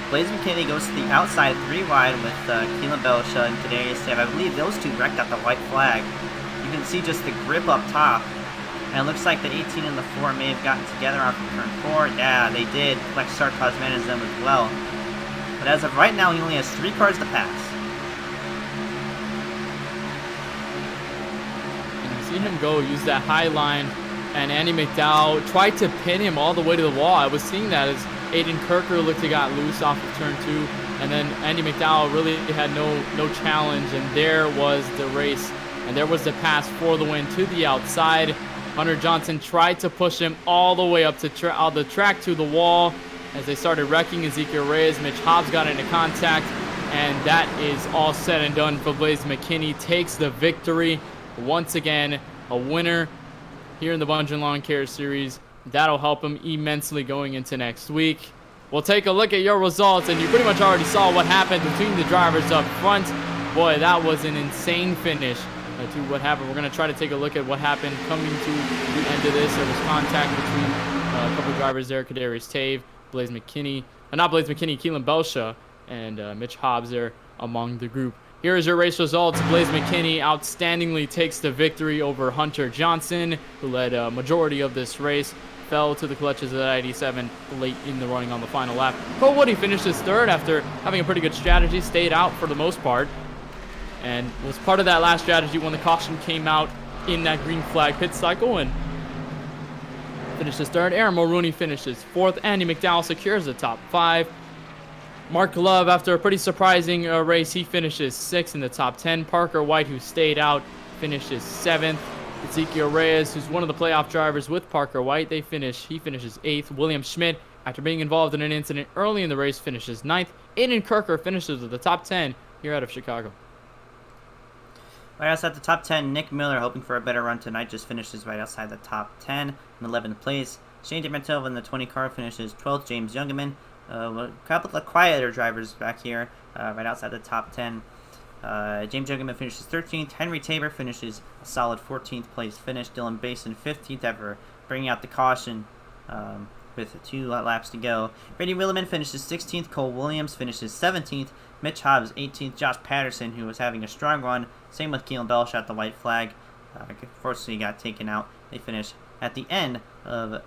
Blaze McKinney goes to the outside 3 wide with Keelan Belshaw and Kadarius Tave. I believe those 2 wrecked at the white flag. You can see just the grip up top. And it looks like the 18 and the 4 may have gotten together on turn 4. Yeah, they did. Flex Star Cosman's them as well. But as of right now, he only has 3 cars to pass. And you see him go, use that high line, and Andy McDowell tried to pin him all the way to the wall. I was seeing that as Aiden Kirker looked to got loose off of turn 2, and then Andy McDowell really had no challenge, and there was the race, and there was the pass for the win to the outside. Hunter Johnson tried to push him all the way up to the track to the wall as they started wrecking Ezekiel Reyes. Mitch Hobbs got into contact, and that is all said and done for Blaze McKinney. Takes the victory. Once again, a winner here in the Bundren Lawn Care Series. That'll help him immensely going into next week. we'll take a look at your results, and you pretty much already saw what happened between the drivers up front. Boy, that was an insane finish to what happened. We're going to try to take a look at what happened coming to the end of this. There was contact between a couple drivers there, Kadarius Tave, Blaze McKinney, not Blaze McKinney, Keelan Belsha, and Mitch Hobbs there among the group. Here is your race results. Blaze McKinney outstandingly takes the victory over Hunter Johnson, who led a majority of this race. Fell to the clutches of that 87 late in the running on the final lap. Cole Woody finished his third after having a pretty good strategy, stayed out for the most part, and was part of that last strategy when the caution came out in that green flag pit cycle and finished his third. Aaron Mulrooney finishes fourth. Andy McDowell secures the top 5. Mark Love, after a pretty surprising race, he finishes 6th in the top 10. Parker White, who stayed out, finishes 7th. Ezekiel Reyes, who's one of the playoff drivers with Parker White, he finishes 8th. William Schmidt, after being involved in an incident early in the race, finishes 9th. Aiden Kirker finishes with the top 10 here out of Chicago. Right outside the top 10, Nick Miller, hoping for a better run tonight, just finishes right outside the top 10 in 11th place. Shane DiMatteo in the 20 car finishes 12th. James Youngerman, a couple of quieter drivers back here, right outside the top 10. James Youngerman finishes 13th. Henry Tabor finishes a solid 14th place finish. Dylan Basin 15th after bringing out the caution with 2 laps to go. Brady Williman finishes 16th. Cole Williams finishes 17th. Mitch Hobbs 18th. Josh Patterson, who was having a strong run. Same with Keelan Bell, shot the white flag. Unfortunately, got taken out. They finish at the end of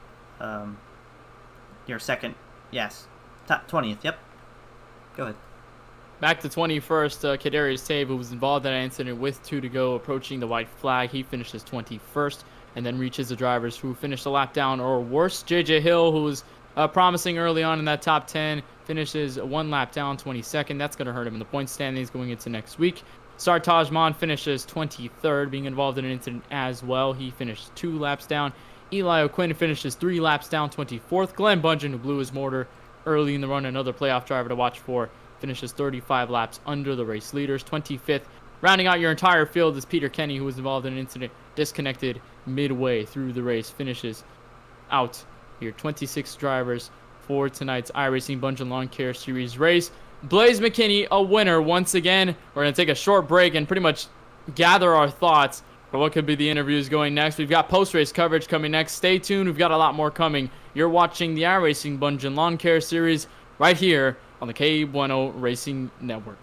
your second. Yes. Top 20th. Yep. Go ahead. Back to 21st, Kadarius Tave, who was involved in that incident with 2 to go, approaching the white flag. He finishes 21st and then reaches the drivers who finished a lap down or worse. JJ Hill, who was promising early on in that top 10, finishes 1 lap down, 22nd. That's going to hurt him in the point standings going into next week. Sartaj Mon finishes 23rd, being involved in an incident as well. He finished 2 laps down. Eli O'Quinn finishes 3 laps down, 24th. Glenn Bundren, who blew his motor early in the run, another playoff driver to watch for, finishes 35 laps under the race leaders, 25th. Rounding out your entire field is Peter Kenny, who was involved in an incident, disconnected midway through the race, finishes out here. 26 drivers for tonight's iRacing Bundren Lawn Care Series race. Blaze McKinney, a winner once again. We're going to take a short break and pretty much gather our thoughts for what could be the interviews going next. We've got post-race coverage coming next. Stay tuned. We've got a lot more coming. You're watching the iRacing Bundren Lawn Care Series right here on the KBueno Racing Network.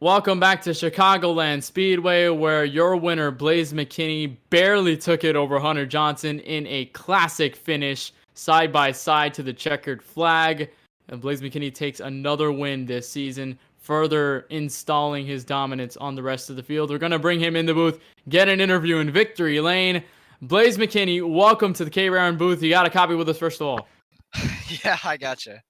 Welcome back to Chicagoland Speedway, where your winner, Blaze McKinney, barely took it over Hunter Johnson in a classic finish, side by side to the checkered flag. And Blaze McKinney takes another win this season, further installing his dominance on the rest of the field. We're going to bring him in the booth, get an interview in victory lane. Blaze McKinney, welcome to the KBRN booth. You got a copy with us, first of all. Yeah, I gotcha.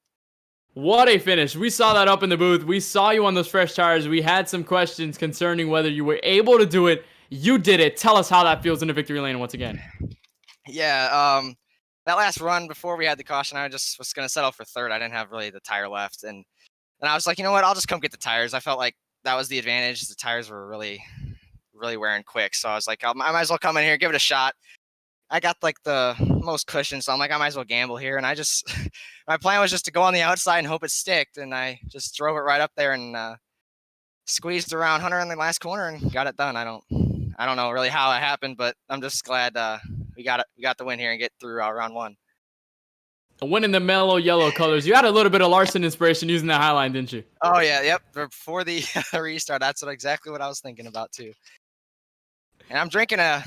What a finish. We saw that up in the booth. We saw you on those fresh tires. We had some questions concerning whether you were able to do it. You did it. Tell us how that feels in the victory lane once again. Yeah, that last run before we had the caution, I just was going to settle for third. I didn't have really the tire left. And I was like, you know what? I'll just come get the tires. I felt like that was the advantage. The tires were really wearing quick. So I was like, I might as well come in here, give it a shot. I got like the most cushion, so I'm like, I might as well gamble here. And I just, my plan was just to go on the outside and hope it sticked. And I just drove it right up there and squeezed around Hunter in the last corner and got it done. I don't know really how it happened, but I'm just glad we got the win here and get through round one. A win in the mellow yellow colors. You had a little bit of Larson inspiration using the Highline, didn't you? Oh yeah, yep. Before the restart, that's exactly what I was thinking about too. And I'm drinking a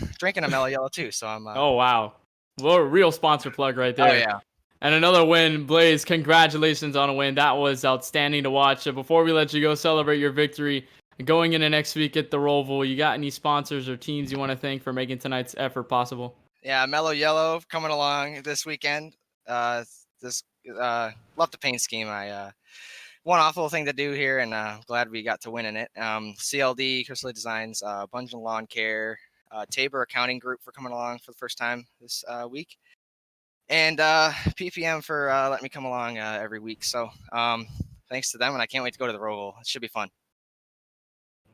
mellow yellow too, so I'm. Oh wow, well, real sponsor plug right there. Oh yeah. And another win, Blaze. Congratulations on a win. That was outstanding to watch. Before we let you go celebrate your victory, going into next week at the Roval, you got any sponsors or teams you want to thank for making tonight's effort possible? Yeah, Mellow Yellow coming along this weekend. Love the paint scheme. One awful thing to do here, and glad we got to win in it. CLD, Crystal Designs, Bundren Lawn Care, Tabor Accounting Group for coming along for the first time this week, and PPM for letting me come along every week. So thanks to them, and I can't wait to go to the Roval. It should be fun.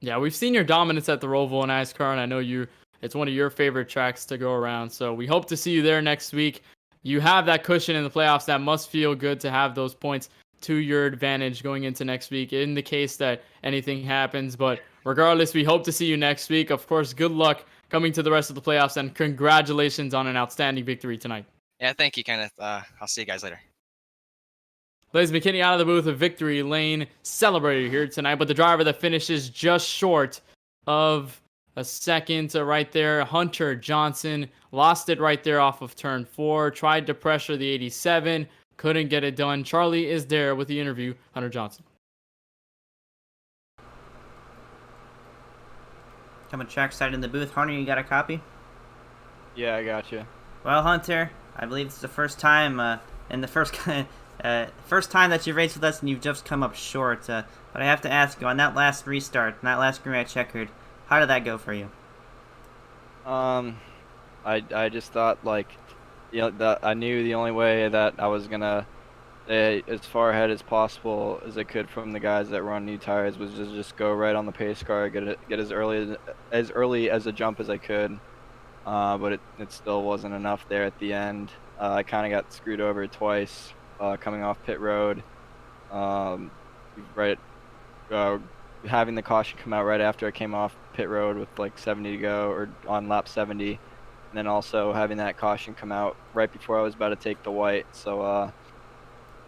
Yeah, we've seen your dominance at the Roval and NASCAR, and I know it's one of your favorite tracks to go around. So we hope to see you there next week. You have that cushion in the playoffs. That must feel good to have those points to your advantage going into next week in the case that anything happens. But regardless, we hope to see you next week. Of course, good luck coming to the rest of the playoffs, and congratulations on an outstanding victory tonight. Yeah, thank you, Kenneth. I'll see you guys later. Blaze McKinney out of the booth of victory lane, celebrated here tonight, but the driver that finishes just short of a second right there, Hunter Johnson, lost it right there off of turn 4, tried to pressure the 87, couldn't get it done. Charlie is there with the interview, Hunter Johnson. Coming trackside in the booth. Hunter, you got a copy? Yeah, I got you. Well, Hunter, I believe it's the first time, first time that you've raced with us, and you've just come up short. But I have to ask you, on that last restart, that last green I checkered, how did that go for you? I just thought, like, that I knew the only way that I was gonna stay as far ahead as possible as I could from the guys that run new tires was just go right on the pace car, get as early as a jump as I could. But it still wasn't enough there at the end. I kind of got screwed over twice coming off pit road. Having the caution come out right after I came off pit road with like 70 to go, or on lap 70, and then also having that caution come out right before I was about to take the white. So I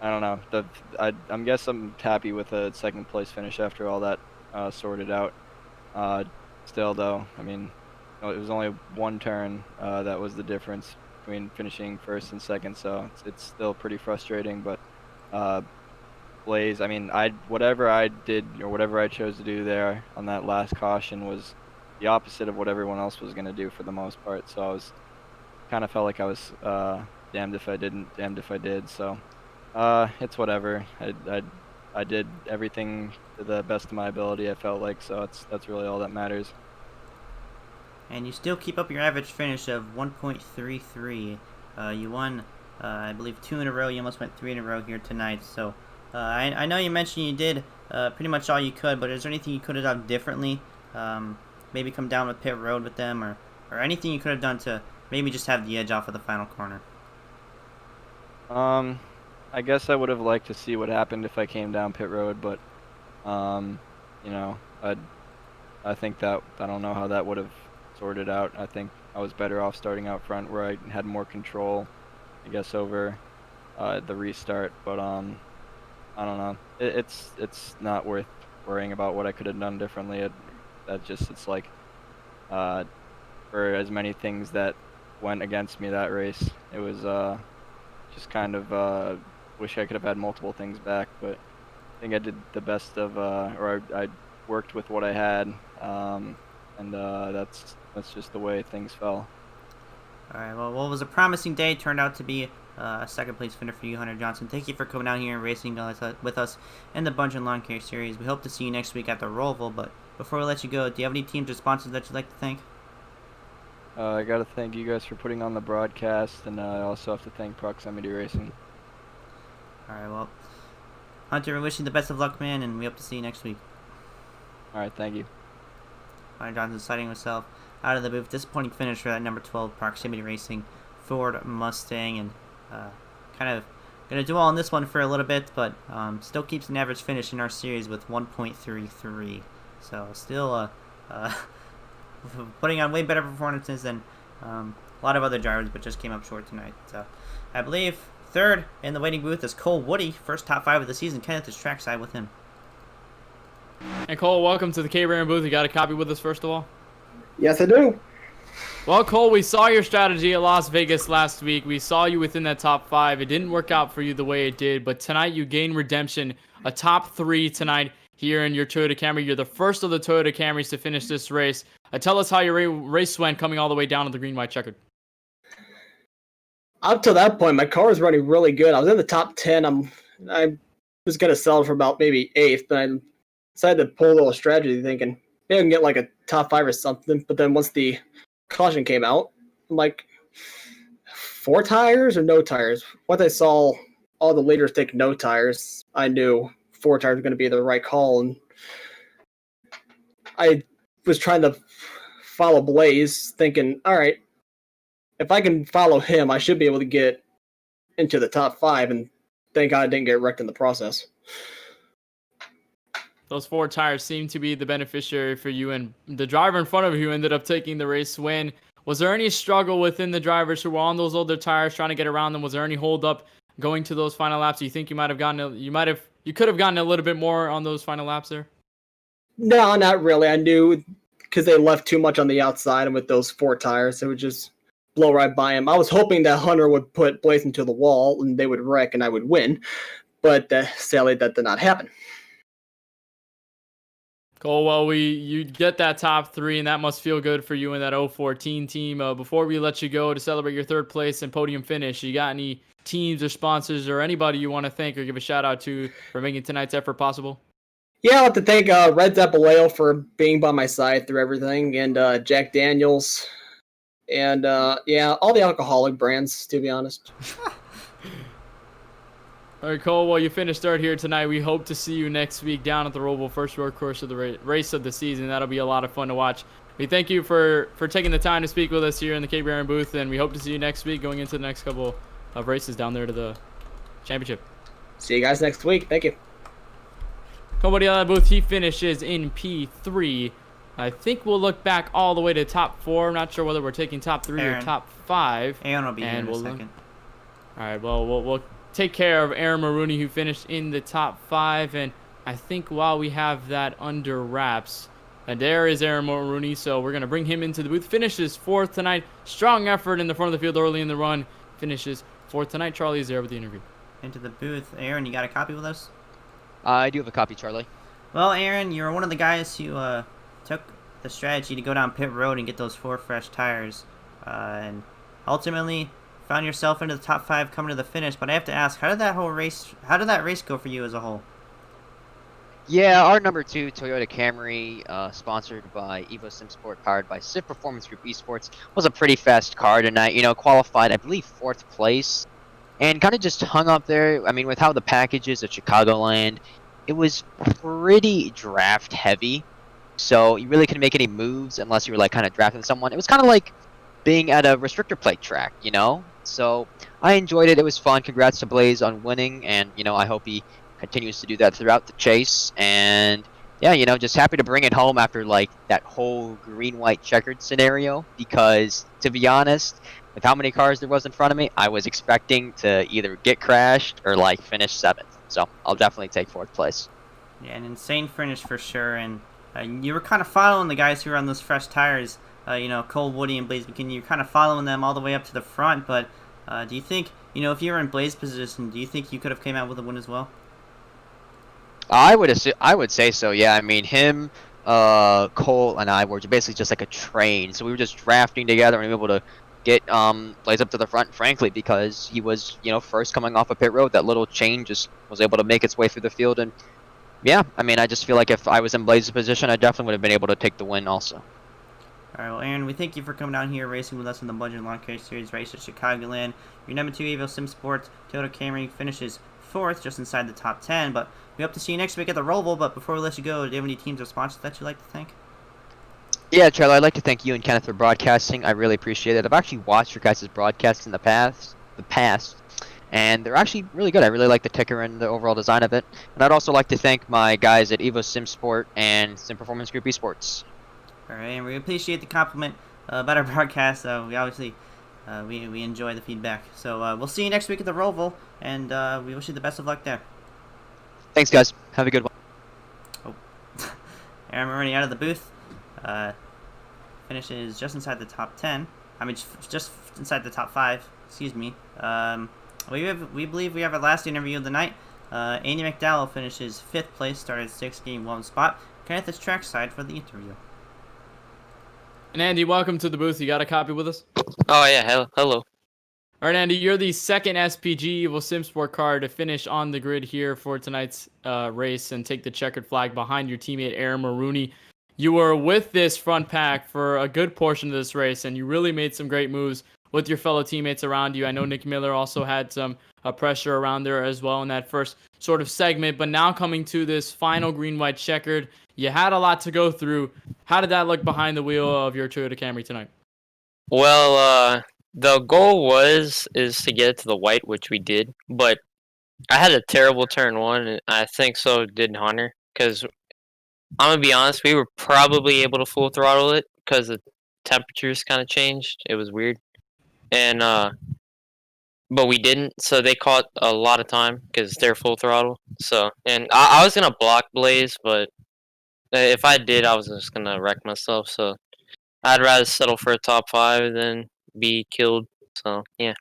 don't know. I guess I'm happy with a second place finish after all that sorted out. Still though, I mean, it was only one turn that was the difference between finishing first and second, so it's still pretty frustrating. But Blaze, I mean, whatever I did or whatever I chose to do there on that last caution was the opposite of what everyone else was going to do for the most part. So I was kind of felt like I was damned if I didn't, damned if I did. So it's whatever. I did everything to the best of my ability, I felt like, so that's really all that matters. And you still keep up your average finish of 1.33. You won, I believe, 2 in a row. You almost went 3 in a row here tonight. So I know you mentioned you did pretty much all you could, but is there anything you could have done differently? Maybe come down with pit road with them, or anything you could have done to maybe just have the edge off of the final corner? I guess I would have liked to see what happened if I came down pit road, but you know, I think that I don't know how that would have sorted out. I think I was better off starting out front where I had more control, I guess, over the restart. But I don't know. It's not worth worrying about what I could have done differently. It's like for as many things that went against me that race, it was just kind of wish I could have had multiple things back, but I think I did the best of, or I worked with what I had, and that's just the way things fell. All right. Well, what was a promising day turned out to be a second place finish for you, Hunter Johnson. Thank you for coming out here and racing with us in the Bundren Lawn Care Series. We hope to see you next week at the Roval. But before we let you go, do you have any teams or sponsors that you'd like to thank? I got to thank you guys for putting on the broadcast, and I also have to thank Proximity Racing. All right. Well, Hunter, we wish you the best of luck, man, and we hope to see you next week. All right. Thank you. Hunter Johnson citing himself out of the booth. Disappointing finish for that number 12 Proximity Racing Ford Mustang, and kind of going to do all on this one for a little bit, but still keeps an average finish in our series with 1.33. So still putting on way better performances than a lot of other drivers, but just came up short tonight. So I believe third in the waiting booth is Cole Woody, first top 5 of the season. Kenneth is trackside with him. And Cole, welcome to the KBRN booth. You got a copy with us first of all? Yes, I do. Well, Cole, we saw your strategy at Las Vegas last week. We saw you within that top 5. It didn't work out for you the way it did, but tonight you gained redemption, a top 3 tonight here in your Toyota Camry. You're the first of the Toyota Camrys to finish this race. Tell us how your race went coming all the way down to the green, white checkered. Up to that point, my car was running really good. I was in the top 10. I was going to sell for about maybe 8th, but I decided to pull a little strategy thinking maybe I can get like a top 5 or something. But then once the caution came out, I'm like, 4 tires or no tires? Once I saw all the leaders take no tires, I knew 4 tires were going to be the right call. And I was trying to follow Blaze, thinking, all right, if I can follow him, I should be able to get into the top 5, and thank God I didn't get wrecked in the process. Those 4 tires seem to be the beneficiary for you, and the driver in front of you ended up taking the race win. Was there any struggle within the drivers who were on those older tires trying to get around them? Was there any hold up going to those final laps? Do you think you could have gotten a little bit more on those final laps there? No, not really. I knew because they left too much on the outside, and with those 4 tires, it would just blow right by him. I was hoping that Hunter would put Blaze into the wall and they would wreck and I would win, but sadly that did not happen. Cool. Well, you get that top 3, and that must feel good for you and that 014 team. Before we let you go to celebrate your 3rd place and podium finish, you got any teams or sponsors or anybody you want to thank or give a shout out to for making tonight's effort possible? Yeah, I'd like to thank Red Zeppeleo for being by my side through everything, and Jack Daniels, and all the alcoholic brands, to be honest. All right, Cole. Well, you finished 3rd here tonight. We hope to see you next week down at the Roval, first road course of the race of the season. That'll be a lot of fun to watch. We thank you for taking the time to speak with us here in the KBRN booth, and we hope to see you next week going into the next couple of races down there to the championship. See you guys next week. Thank you. Cole Woody out of the booth. He finishes in P3. I think we'll look back all the way to top 4. I'm not sure whether we're taking top 3 or top 5. Aaron will be here in a second. All right, well, we'll take care of Aaron Maroney, who finished in the top 5. And I think while we have that under wraps, there is Aaron Maroney, so we're going to bring him into the booth. Finishes 4th tonight. Strong effort in the front of the field early in the run. Finishes 4th tonight. Charlie is there with the interview. Into the booth. Aaron, you got a copy with us? I do have a copy, Charlie. Well, Aaron, you're one of the guys who took the strategy to go down pit road and get those 4 fresh tires, and ultimately found yourself into the top 5 coming to the finish. But I have to ask, how did that race go for you as a whole? Yeah, our number 2 Toyota Camry, sponsored by Evo SimSport, powered by Civ Performance Group Esports, was a pretty fast car tonight. Qualified, I believe, 4th place, and kind of just hung up there. I mean, with how the package is at Chicagoland, it was pretty draft heavy, so you really couldn't make any moves unless you were like kind of drafting someone. It was kind of like being at a restrictor plate track, So I enjoyed it. It was fun. Congrats to Blaze on winning, and I hope he continues to do that throughout the chase. And yeah, just happy to bring it home after like that whole green-white checkered scenario, because to be honest, with how many cars there was in front of me, I was expecting to either get crashed or like finish 7th. So I'll definitely take 4th place. Yeah, an insane finish for sure. And you were kind of following the guys who were on those fresh tires. Cole, Woody, and Blaze McKinney. You're kind of following them all the way up to the front. But do you think, if you were in Blaze's position, do you think you could have came out with a win as well? I would say so. Yeah, I mean him, Cole, and I were basically just like a train. So we were just drafting together and we were able to get Blaze up to the front. Frankly, because he was first coming off a pit road, that little chain just was able to make its way through the field. And yeah, I mean I just feel like if I was in Blaze's position, I definitely would have been able to take the win also. All right, well, Aaron, we thank you for coming down here racing with us in the Bundren Lawn Care Series race at Chicagoland. Your number 2 Evo Sim Sports Toyota Camry finishes 4th, just inside the top 10. But we hope to see you next week at the Roval. But before we let you go, do you have any teams or sponsors that you'd like to thank? Yeah, Charlie, I'd like to thank you and Kenneth for broadcasting. I really appreciate it. I've actually watched your guys' broadcasts in the past, and they're actually really good. I really like the ticker and the overall design of it. And I'd also like to thank my guys at Evo Sim Sport and Sim Performance Group Esports. All right, and we appreciate the compliment about our broadcast. We obviously we enjoy the feedback. So we'll see you next week at the Roval, and we wish you the best of luck there. Thanks, guys. Have a good one. Oh, Aaron Maroney out of the booth. Finishes just inside the top 10. I mean, just inside the top 5. Excuse me. We believe we have our last interview of the night. Andy McDowell finishes 5th place, started 6th, game 1 spot. Kenneth is trackside for the interview. And Andy, welcome to the booth. You got a copy with us? Oh yeah, hello. All right, Andy, you're the second SPG Evo Sim Sport car to finish on the grid here for tonight's race and take the checkered flag behind your teammate Aaron Maroney. You were with this front pack for a good portion of this race, and you really made some great moves with your fellow teammates around you. I know Nick Miller also had some pressure around there as well in that first sort of segment, but now coming to this final green-white checkered, you had a lot to go through. How did that look behind the wheel of your Toyota Camry tonight? Well, the goal is to get it to the white, which we did, but I had a terrible turn 1, and I think so did Hunter, because I'm going to be honest, we were probably able to full throttle it because the temperatures kind of changed. It was weird. And, but we didn't, so they caught a lot of time because they're full throttle. So, and I was going to block Blaze, but if I did, I was just going to wreck myself. So I'd rather settle for a top 5 than be killed. So, yeah.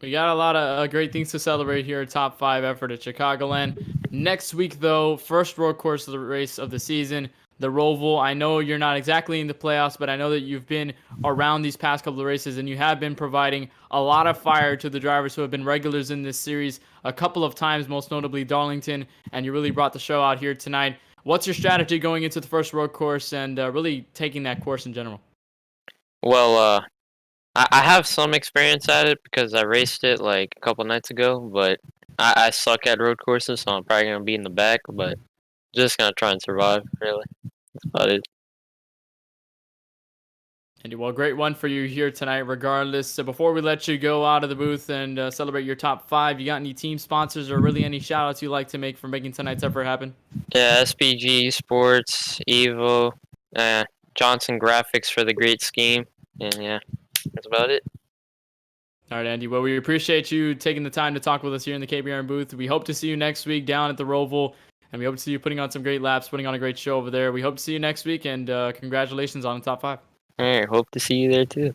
We got a lot of great things to celebrate here. Top 5 effort at Chicagoland. Next week, though, first road course of the race of the season, the Roval. I know you're not exactly in the playoffs, but I know that you've been around these past couple of races, and you have been providing a lot of fire to the drivers who have been regulars in this series a couple of times, most notably Darlington, and you really brought the show out here tonight. What's your strategy going into the first road course and really taking that course in general? Well, I have some experience at it because I raced it like a couple nights ago, but I suck at road courses, so I'm probably going to be in the back, but just going to try and survive, really. That's about it. Andy, well, great one for you here tonight, regardless. So before we let you go out of the booth and celebrate your top 5, you got any team sponsors or really any shout-outs you'd like to make for making tonight's effort happen? Yeah, SPG, Sports, Evo, Johnson Graphics for the great scheme, and yeah. That's about it. All right, Andy. Well, we appreciate you taking the time to talk with us here in the KBRN booth. We hope to see you next week down at the Roval, and we hope to see you putting on some great laps, putting on a great show over there. We hope to see you next week, and congratulations on the top 5. All right, hope to see you there too.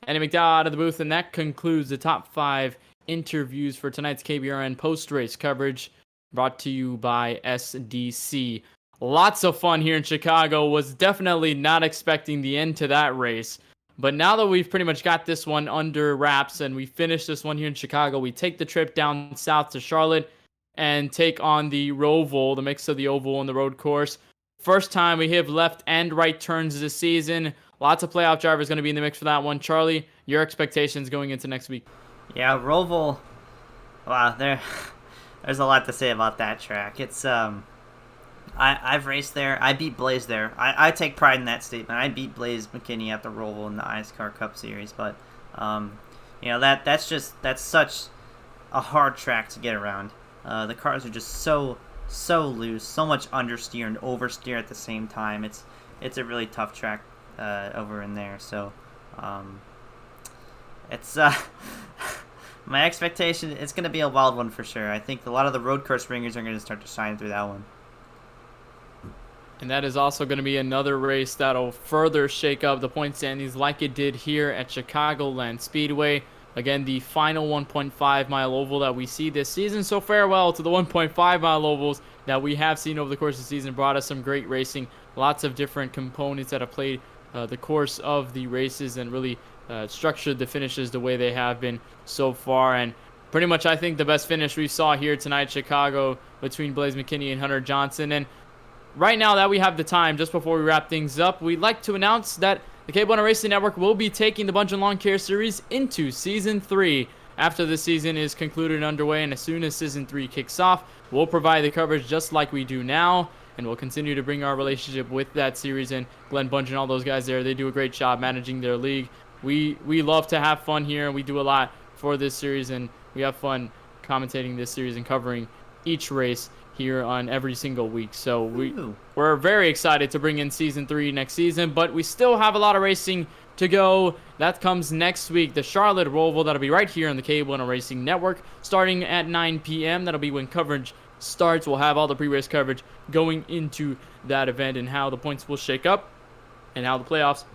Andy McDowell out of the booth, and that concludes the top 5 interviews for tonight's KBRN post-race coverage, brought to you by SDC. Lots of fun here in Chicago. Was definitely not expecting the end to that race. But now that we've pretty much got this one under wraps and we finished this one here in Chicago, we take the trip down south to Charlotte and take on the Roval, the mix of the oval and the road course. First time we have left and right turns this season. Lots of playoff drivers going to be in the mix for that one. Charlie, your expectations going into next week? Yeah, Roval. Wow, there's a lot to say about that track. It's I've raced there. I beat Blaze there. I take pride in that statement. I beat Blaze McKinney at the Roval in the Ice Car Cup Series. But, that's such a hard track to get around. The cars are just so loose, so much understeer and oversteer at the same time. It's a really tough track over in there. So, it's My expectation, it's going to be a wild one for sure. I think a lot of the road course ringers are going to start to shine through that one. And that is also going to be another race that'll further shake up the point standings like it did here at Chicagoland Speedway. Again, the final 1.5 mile oval that we see this season. So farewell to the 1.5 mile ovals that we have seen over the course of the season. Brought us some great racing. Lots of different components that have played the course of the races and really structured the finishes the way they have been so far. And pretty much I think the best finish we saw here tonight, Chicago, between Blaze McKinney and Hunter Johnson. And right now that we have the time, just before we wrap things up, we'd like to announce that the KBueno Racing Network will be taking the Bundren Lawn Care Series into Season 3 after the season is concluded and underway, and as soon as Season 3 kicks off, we'll provide the coverage just like we do now, and we'll continue to bring our relationship with that series. And Glenn Bundren, all those guys there, they do a great job managing their league. We love to have fun here, and we do a lot for this series, and we have fun commentating this series and covering each race here on every single week. So we're very excited to bring in Season 3 next season, but we still have a lot of racing to go. That comes next week. The Charlotte Roval, that'll be right here on the KBueno Racing Network starting at 9 p.m. That'll be when coverage starts. We'll have all the pre-race coverage going into that event and how the points will shake up and how the playoffs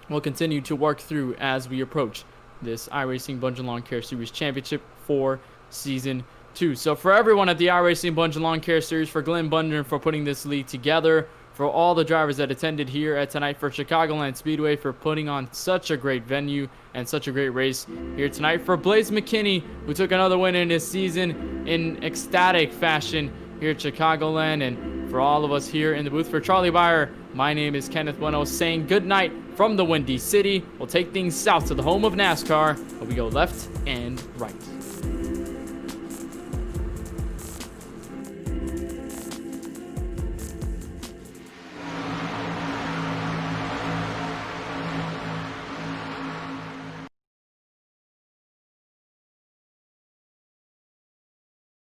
will continue to work through as we approach this iRacing Bundren Lawn Care Series Championship for Season 2. So for everyone at the iRacing Bundren Lawn Care Series, for Glenn Bundren for putting this league together, for all the drivers that attended here at tonight, for Chicagoland Speedway for putting on such a great venue and such a great race here tonight, for Blaze McKinney, who took another win in his season in ecstatic fashion here at Chicagoland, and for all of us here in the booth, for Charlie Baier, my name is Kenneth Bueno saying good night from the Windy City. We'll take things south to the home of NASCAR, where we go left and right.